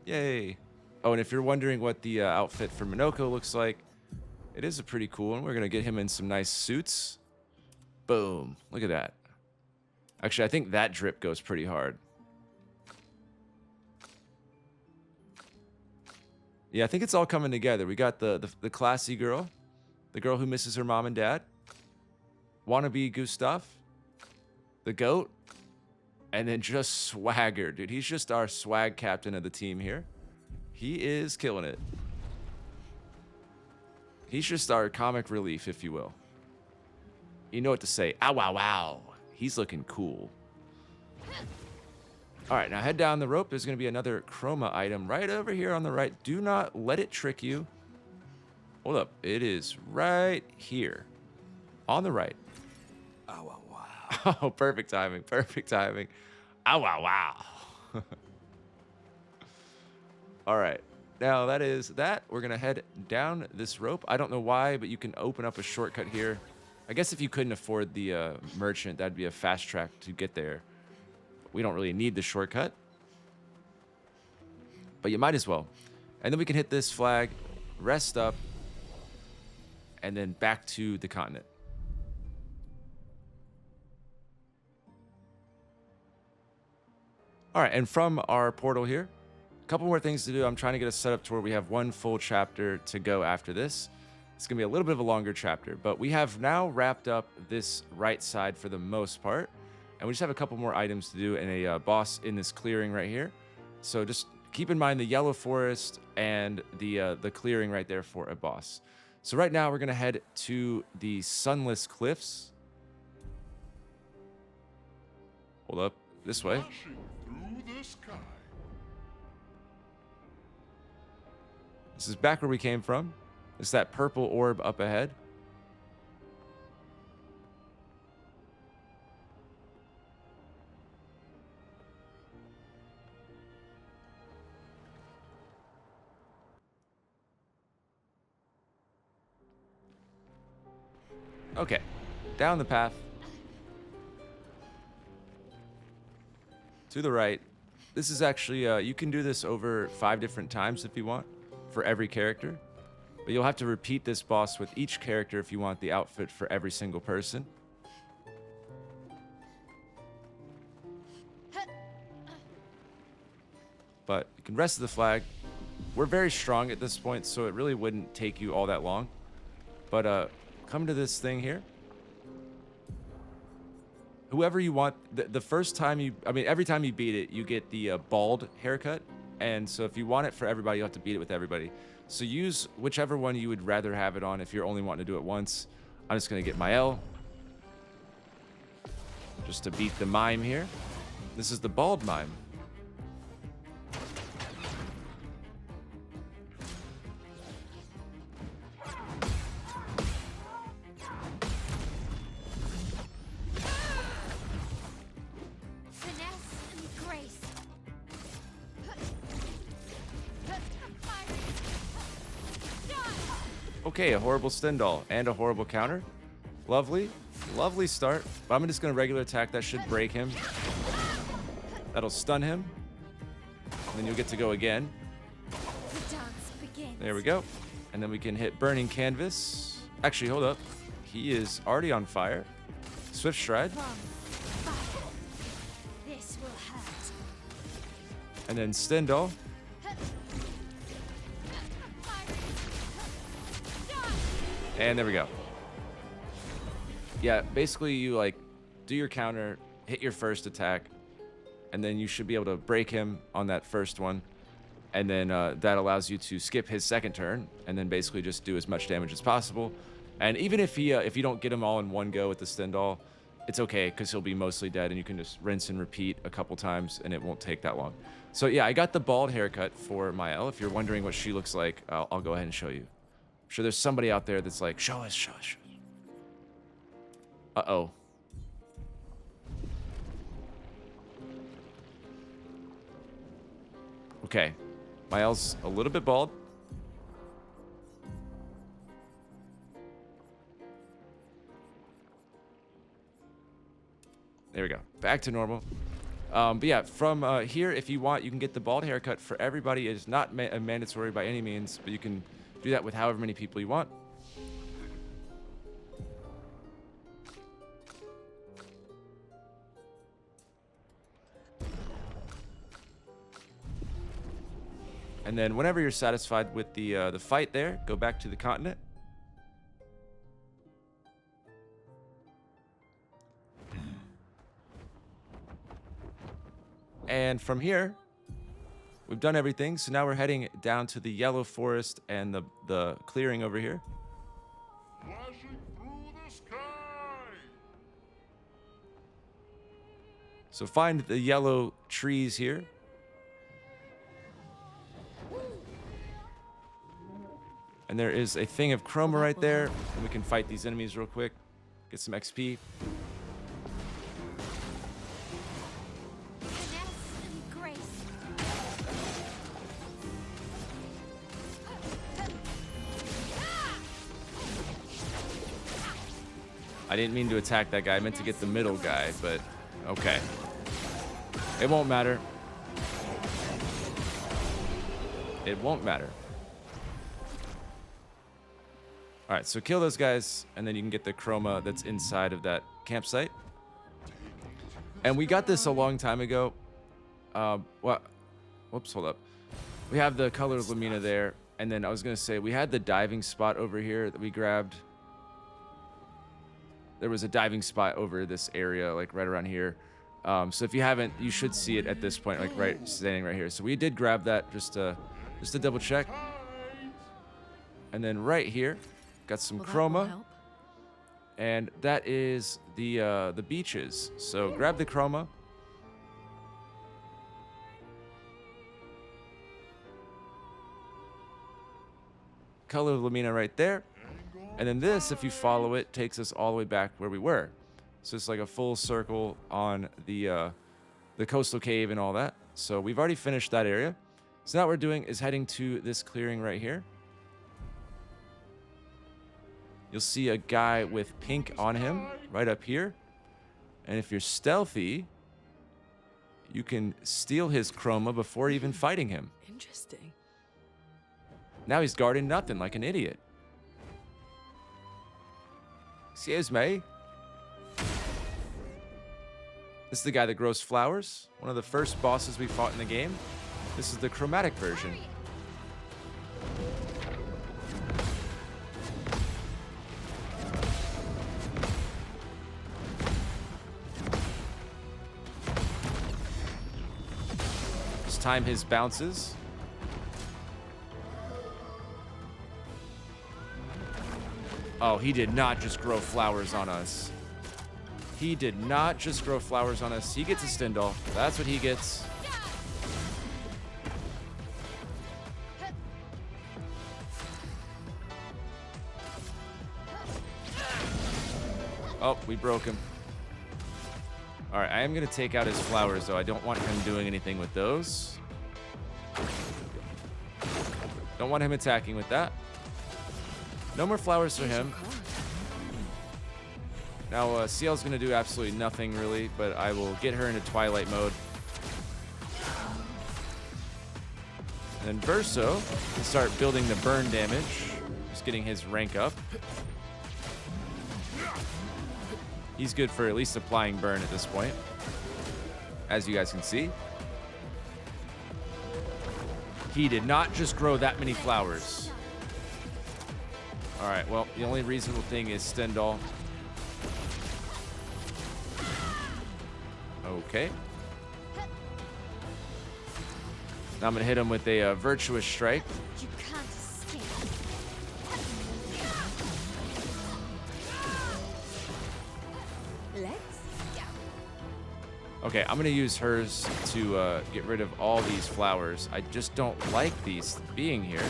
Yay. Oh, and if you're wondering what the outfit for Minoko looks like, it is a pretty cool one. We're going to get him in some nice suits. Boom. Look at that. Actually, I think that drip goes pretty hard. Yeah, I think it's all coming together. We got the classy girl. The girl who misses her mom and dad. Wannabe Gustav. The goat. And then just Swagger, dude. He's just our swag captain of the team here. He is killing it. He's just our comic relief, if you will. You know what to say. Ow, wow, wow. He's looking cool. All right, now head down the rope. There's going to be another chroma item right over here on the right. Do not let it trick you. Hold up. It is right here on the right. Oh, wow, wow. Oh, perfect timing. Perfect timing. Ow, wow, wow. All right. Now, that is that. We're going to head down this rope. I don't know why, but you can open up a shortcut here. I guess if you couldn't afford the merchant, that'd be a fast track to get there. But we don't really need the shortcut. but you might as well. And then we can hit this flag, rest up, and then back to the continent. All right, and from our portal here, a couple more things to do. I'm trying to get us set up to where we have one full chapter to go after this. It's going to be a little bit of a longer chapter, but we have now wrapped up this right side for the most part. And we just have a couple more items to do and a boss in this clearing right here. So just keep in mind the yellow forest and the clearing right there for a boss. So right now we're going to head to the Sunless Cliffs. Hold up, this way. Flashing through the sky. This is back where we came from. It's that purple orb up ahead. Okay, down the path. To the right. This is actually, you can do this over 5 different times if you want, for every character. But you'll have to repeat this boss with each character if you want the outfit for every single person. But you can rest the flag. We're very strong at this point, so it really wouldn't take you all that long. But come to this thing here. Whoever you want, the first time you, I mean, every time you beat it, you get the bald haircut. And so if you want it for everybody, you have to beat it with everybody. So use whichever one you would rather have it on if you're only wanting to do it once. I'm just going to get maelle. Just to beat the mime here. This is the bald mime. Okay, a horrible Stendhal and a horrible counter. Lovely. Lovely start. But I'm just going to regular attack. That should break him. That'll stun him. And then you'll get to go again. The dance begins. There we go. And then we can hit Burning Canvas. Actually, hold up. He is already on fire. Swift Stride. This will hurt. And then Stendhal. And there we go. Yeah, basically you like do your counter, hit your first attack, and then you should be able to break him on that first one. And then that allows you to skip his second turn and then basically just do as much damage as possible. And even if you don't get him all in one go with the Stendhal, it's okay because he'll be mostly dead and you can just rinse and repeat a couple times and it won't take that long. So yeah, I got the bald haircut for maelle. If you're wondering what she looks like, I'll go ahead and show you. I'm sure there's somebody out there that's like, show us, show us, show us. Uh-oh. Okay. Maelle's a little bit bald. There we go. Back to normal. But yeah, from here, if you want, you can get the bald haircut for everybody. It is not mandatory by any means, but you can do that with however many people you want. And then whenever you're satisfied with the fight there, go back to the continent. And from here, we've done everything, so now we're heading down to the yellow forest and the clearing over here. Flashing through the sky. So find the yellow trees here. And there is a thing of chroma right there, and we can fight these enemies real quick, get some XP. I didn't mean to attack that guy. I meant to get the middle guy, but okay. It won't matter. it won't matter. All right, so kill those guys, and then you can get the chroma that's inside of that campsite. And we got this a long time ago. What? Whoops, hold up. We have the color of Lamina there, and then I was gonna say we had the diving spot over here that we grabbed. There was a diving spot over this area, like right around here. So if you haven't, you should see it at this point, like right standing right here. So we did grab that just to double check. And then right here, got some Well, that will chroma, help. and that is the beaches. So grab the chroma. Color of Lamina right there. And then this, if you follow it, takes us all the way back where we were. So it's like a full circle on the coastal cave and all that. So we've already finished that area. So now what we're doing is heading to this clearing right here. You'll see a guy with pink on him right up here. And if you're stealthy, you can steal his chroma before even fighting him. Interesting. Now he's guarding nothing like an idiot. Excuse me. This is the guy that grows flowers. One of the first bosses we fought in the game. This is the chromatic version. Just time his bounces. Oh, he did not just grow flowers on us. He did not just grow flowers on us. He gets a Stindal. That's what he gets. Oh, we broke him. All right, I am going to take out his flowers, though. I don't want him doing anything with those. Don't want him attacking with that. No more flowers for him. Now, Ciel's going to do absolutely nothing, really, but I will get her into Twilight mode. And then Verso can start building the burn damage. Just getting his rank up. He's good for at least applying burn at this point, as you guys can see. He did not just grow that many flowers. All right, well, the only reasonable thing is Stendhal. Okay. Now I'm going to hit him with a Virtuous Strike. You can't escape. Let's go. Okay, I'm going to use hers to get rid of all these flowers. I just don't like these being here.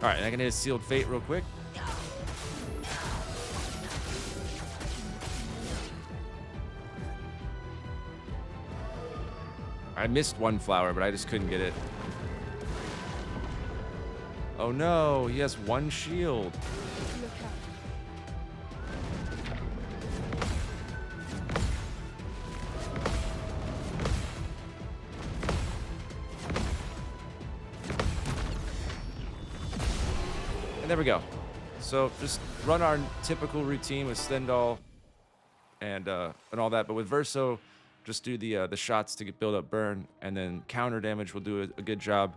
All right, and I can hit a Sealed Fate real quick. I missed one flower, but I just couldn't get it. Oh no, he has one shield. There we go. So just run our typical routine with Stendhal and all that, but with Verso, just do the shots to build up burn, and then counter damage will do a good job,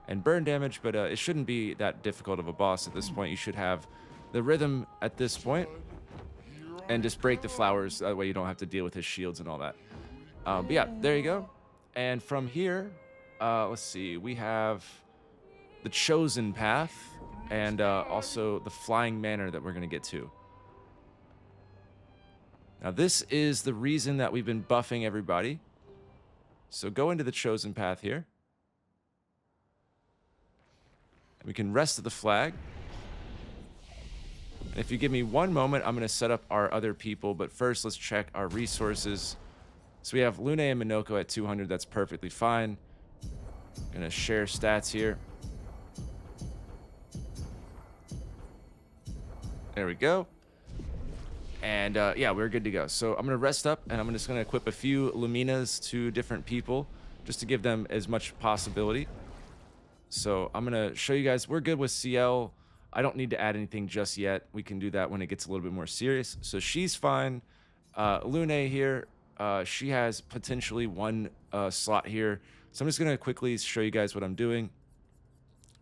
and burn damage. But it shouldn't be that difficult of a boss at this point. You should have the rhythm at this point, and just break the flowers. That way you don't have to deal with his shields and all that. But yeah, there you go. And from here, let's see, we have the Chosen Path. And also the Flying Manor that we're going to get to. Now, this is the reason that we've been buffing everybody. So go into the Chosen Path here. And we can rest at the flag. And if you give me one moment, I'm going to set up our other people. But first, let's check our resources. So we have Lune and Minoko at 200. That's perfectly fine. I'm going to share stats here. There we go. And yeah, we're good to go. So I'm going to rest up, and I'm just going to equip a few Luminas to different people just to give them as much possibility. So I'm going to show you guys. We're good with CL. I don't need to add anything just yet. We can do that when it gets a little bit more serious. So she's fine. Lune here, she has potentially one slot here. So I'm just going to quickly show you guys what I'm doing.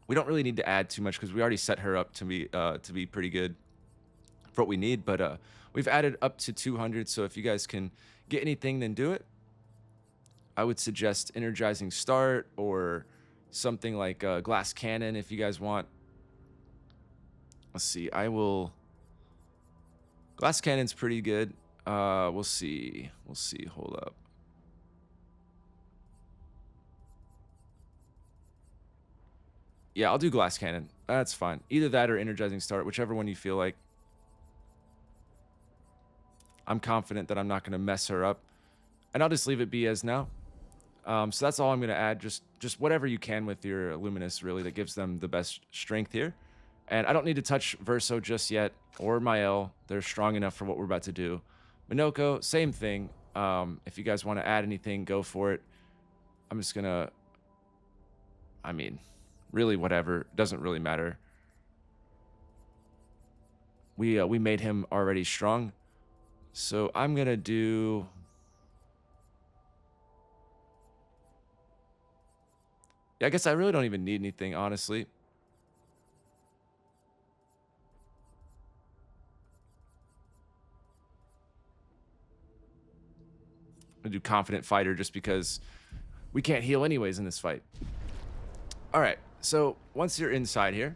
We don't really need to add too much because we already set her up to be pretty good for what we need. But we've added up to 200. So if you guys can get anything, then do it. I would suggest Energizing Start or something like Glass Cannon if you guys want. Let's see. Glass Cannon's pretty good. We'll see. Hold up. Yeah, I'll do Glass Cannon. That's fine. Either that or Energizing Start, whichever one you feel like. I'm confident that I'm not going to mess her up. And I'll just leave it be as now. So that's all I'm going to add. Just whatever you can with your Luminous, really, that gives them the best strength here. And I don't need to touch Verso just yet, or Maelle. They're strong enough for what we're about to do. Minoko, same thing. If you guys want to add anything, go for it. I'm just going to... I mean, really whatever. Doesn't really matter. We made him already strong. So I'm going to do... Yeah, I guess I really don't even need anything, honestly. I'm going to do Confident Fighter just because we can't heal anyways in this fight. All right, so once you're inside here,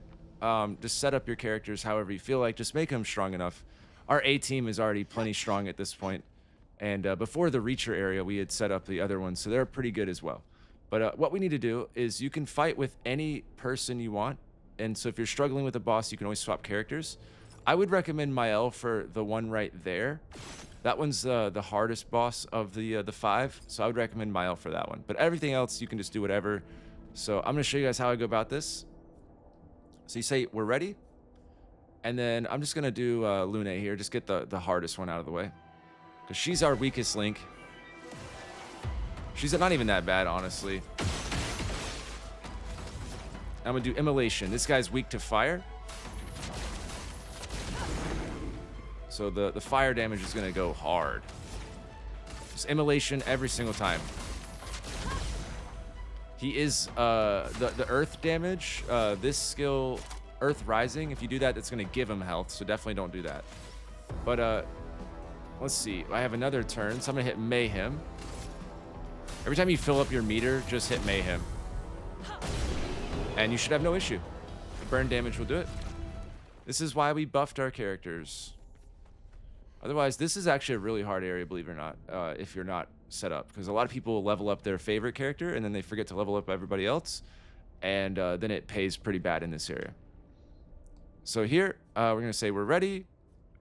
just set up your characters however you feel like. Just make them strong enough. Our A team is already plenty strong at this point. And before the Reacher area, we had set up the other ones, so they're pretty good as well. But what we need to do is you can fight with any person you want. And so if you're struggling with a boss, you can always swap characters. I would recommend Maelle for the one right there. That one's the hardest boss of the 5, so I would recommend Maelle for that one. But everything else, you can just do whatever. So I'm going to show you guys how I go about this. So you say, we're ready. And then I'm just going to do Lune here. Just get the hardest one out of the way. Because she's our weakest link. She's not even that bad, honestly. I'm going to do Immolation. This guy's weak to fire. So the fire damage is going to go hard. Just Immolation every single time. He is the earth damage. This skill, Earth Rising, if you do that, it's going to give him health. So definitely don't do that. But let's see. I have another turn, so I'm going to hit Mayhem. Every time you fill up your meter, just hit Mayhem. And you should have no issue. The burn damage will do it. This is why we buffed our characters. Otherwise, this is actually a really hard area, believe it or not, if you're not set up. Because a lot of people level up their favorite character, and then they forget to level up everybody else. And then it pays pretty bad in this area. So here, we're going to say we're ready.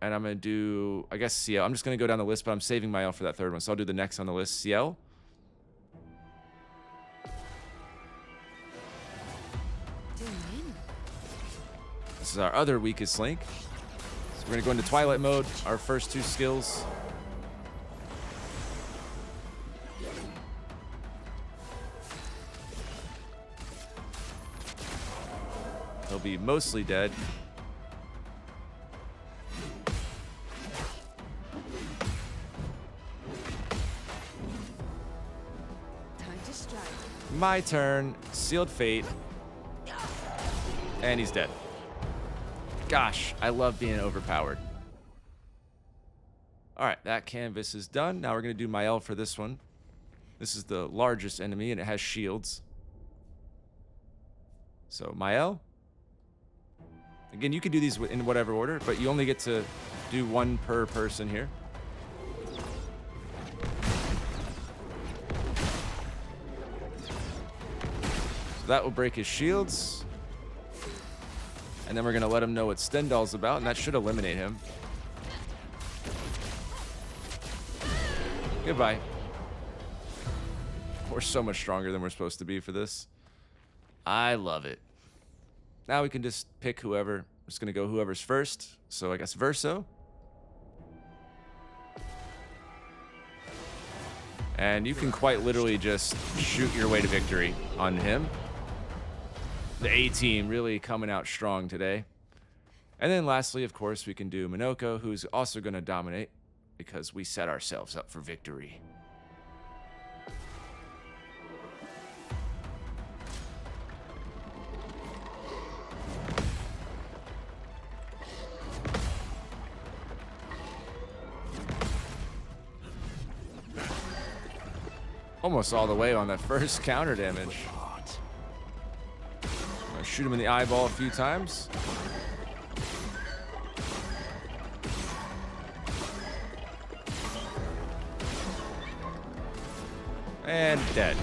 And I'm going to do, I guess, CL. I'm just going to go down the list, but I'm saving Maelle for that third one. So I'll do the next on the list, CL. This is our other weakest link. So we're going to go into Twilight mode, our first 2 skills. They'll be mostly dead. Time to strike. My turn. Sealed Fate. And he's dead. Gosh, I love being overpowered. All right, that canvas is done. Now we're going to do Maelle for this one. This is the largest enemy, and it has shields. So, Maelle. Again, you can do these in whatever order, but you only get to do 1 per person here. So that will break his shields. And then we're going to let him know what Stendhal's about, and that should eliminate him. Goodbye. We're so much stronger than we're supposed to be for this. I love it. Now we can just pick whoever. just gonna go whoever's first. So I guess Verso. And you can quite literally just shoot your way to victory on him. The A team really coming out strong today. And then lastly, of course, we can do Minoko, who's also going to dominate because we set ourselves up for victory. Almost all the way on that first counter damage. I'm gonna shoot him in the eyeball a few times. And dead.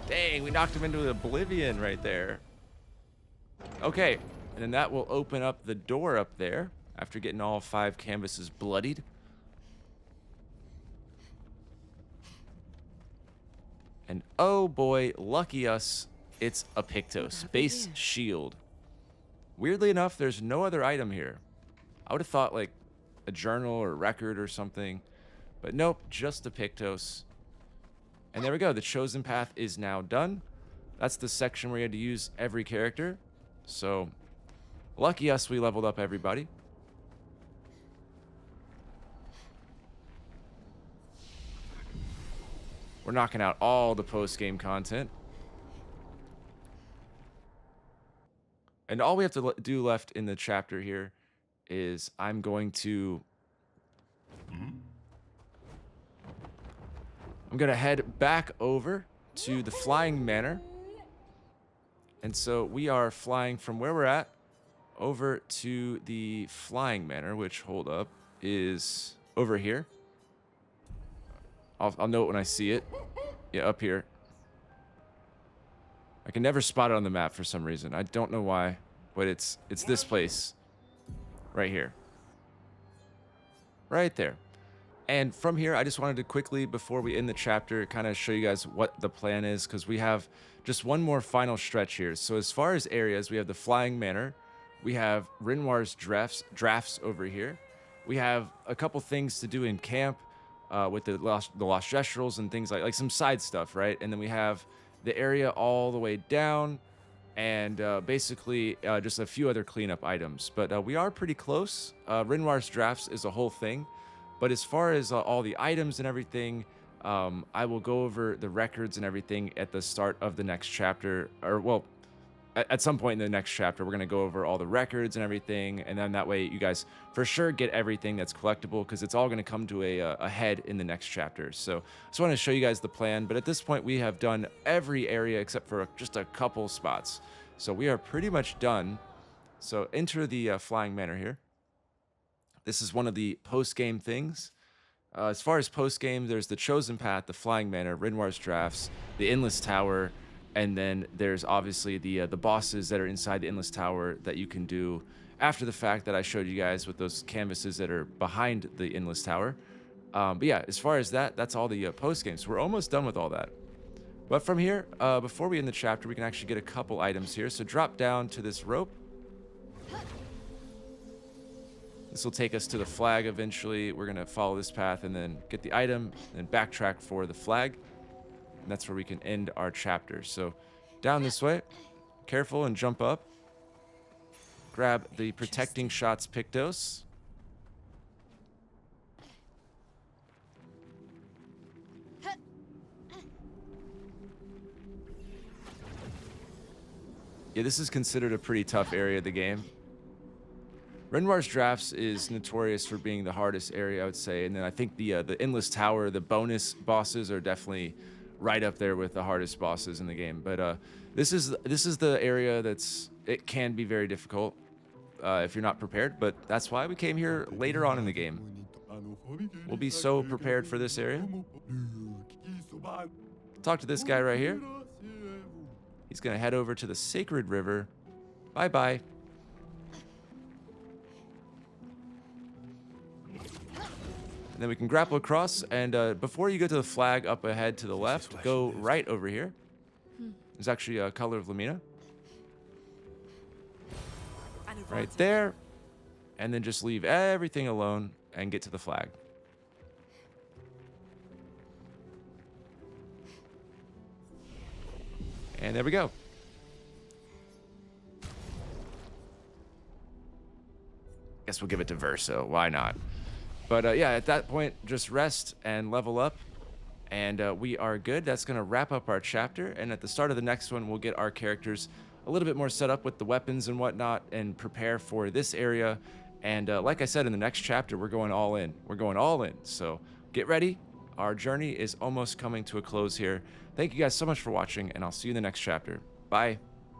Dang, we knocked him into oblivion right there. Okay, and then that will open up the door up there after getting all 5 canvases bloodied. And oh boy, lucky us, it's a Pictos base shield. Weirdly enough, there's no other item here. I would have thought like a journal or record or something, but nope, just a Pictos. And there we go, the chosen path is now done. That's the section where you had to use every character. So lucky us, we leveled up everybody. We're knocking out all the post-game content. And all we have to do left in the chapter here is I'm going to head back over to the Flying Manor. And so we are flying from where we're at over to the Flying Manor, which, hold up, is over here. I'll know it when I see it. Yeah, up here. I can never spot it on the map for some reason. I don't know why, but it's this place right here. Right there. And from here, I just wanted to quickly, before we end the chapter, kind of show you guys what the plan is, because we have just one more final stretch here. So as far as areas, we have the Flying Manor. We have Renoir's drafts over here. We have a couple things to do in camp. With the lost gestrals and things like some side stuff, right? And then we have the area all the way down, and basically just a few other cleanup items. But we are pretty close. Renoir's drafts is a whole thing, but as far as all the items and everything, I will go over the records and everything at the start of the next chapter, or well, at some point in the next chapter, we're going to go over all the records and everything, and then that way you guys for sure get everything that's collectible, because it's all going to come to a head in the next chapter. So I just want to show you guys the plan, but at this point we have done every area except for just a couple spots. So we are pretty much done. So enter the Flying Manor here. This is one of the post-game things. As far as post-game, there's the Chosen Path, the Flying Manor, Renoir's Drafts, the Endless Tower, and then there's obviously the bosses that are inside the Endless Tower that you can do after the fact that I showed you guys with those canvases that are behind the Endless Tower. But yeah, as far as that's all the post games. We're almost done with all that. But from here, before we end the chapter, we can actually get a couple items here. So drop down to this rope. This will take us to the flag eventually. We're going to follow this path and then get the item and backtrack for the flag. And that's where we can end our chapter. So down this way, careful and jump up. Grab the Protecting Shots Pictos. Yeah, this is considered a pretty tough area of the game. Renoir's Drafts is notorious for being the hardest area, I would say. And then I think the Endless Tower, the bonus bosses are definitely right up there with the hardest bosses in the game. But this is the area it can be very difficult if you're not prepared. But that's why we came here later on in the game. We'll be so prepared for this area. Talk to this guy right here. He's gonna head over to the Sacred River. Bye bye. And then we can grapple across, and before you go to the flag up ahead to the left, go right over here. There's actually a Color of Lumina. right there, and then just leave everything alone and get to the flag. And there we go. Guess we'll give it to Verso. Why not? But yeah, at that point, just rest and level up. And we are good. That's going to wrap up our chapter. And at the start of the next one, we'll get our characters a little bit more set up with the weapons and whatnot and prepare for this area. And like I said, in the next chapter, we're going all in. We're going all in. So get ready. Our journey is almost coming to a close here. Thank you guys so much for watching, and I'll see you in the next chapter. Bye.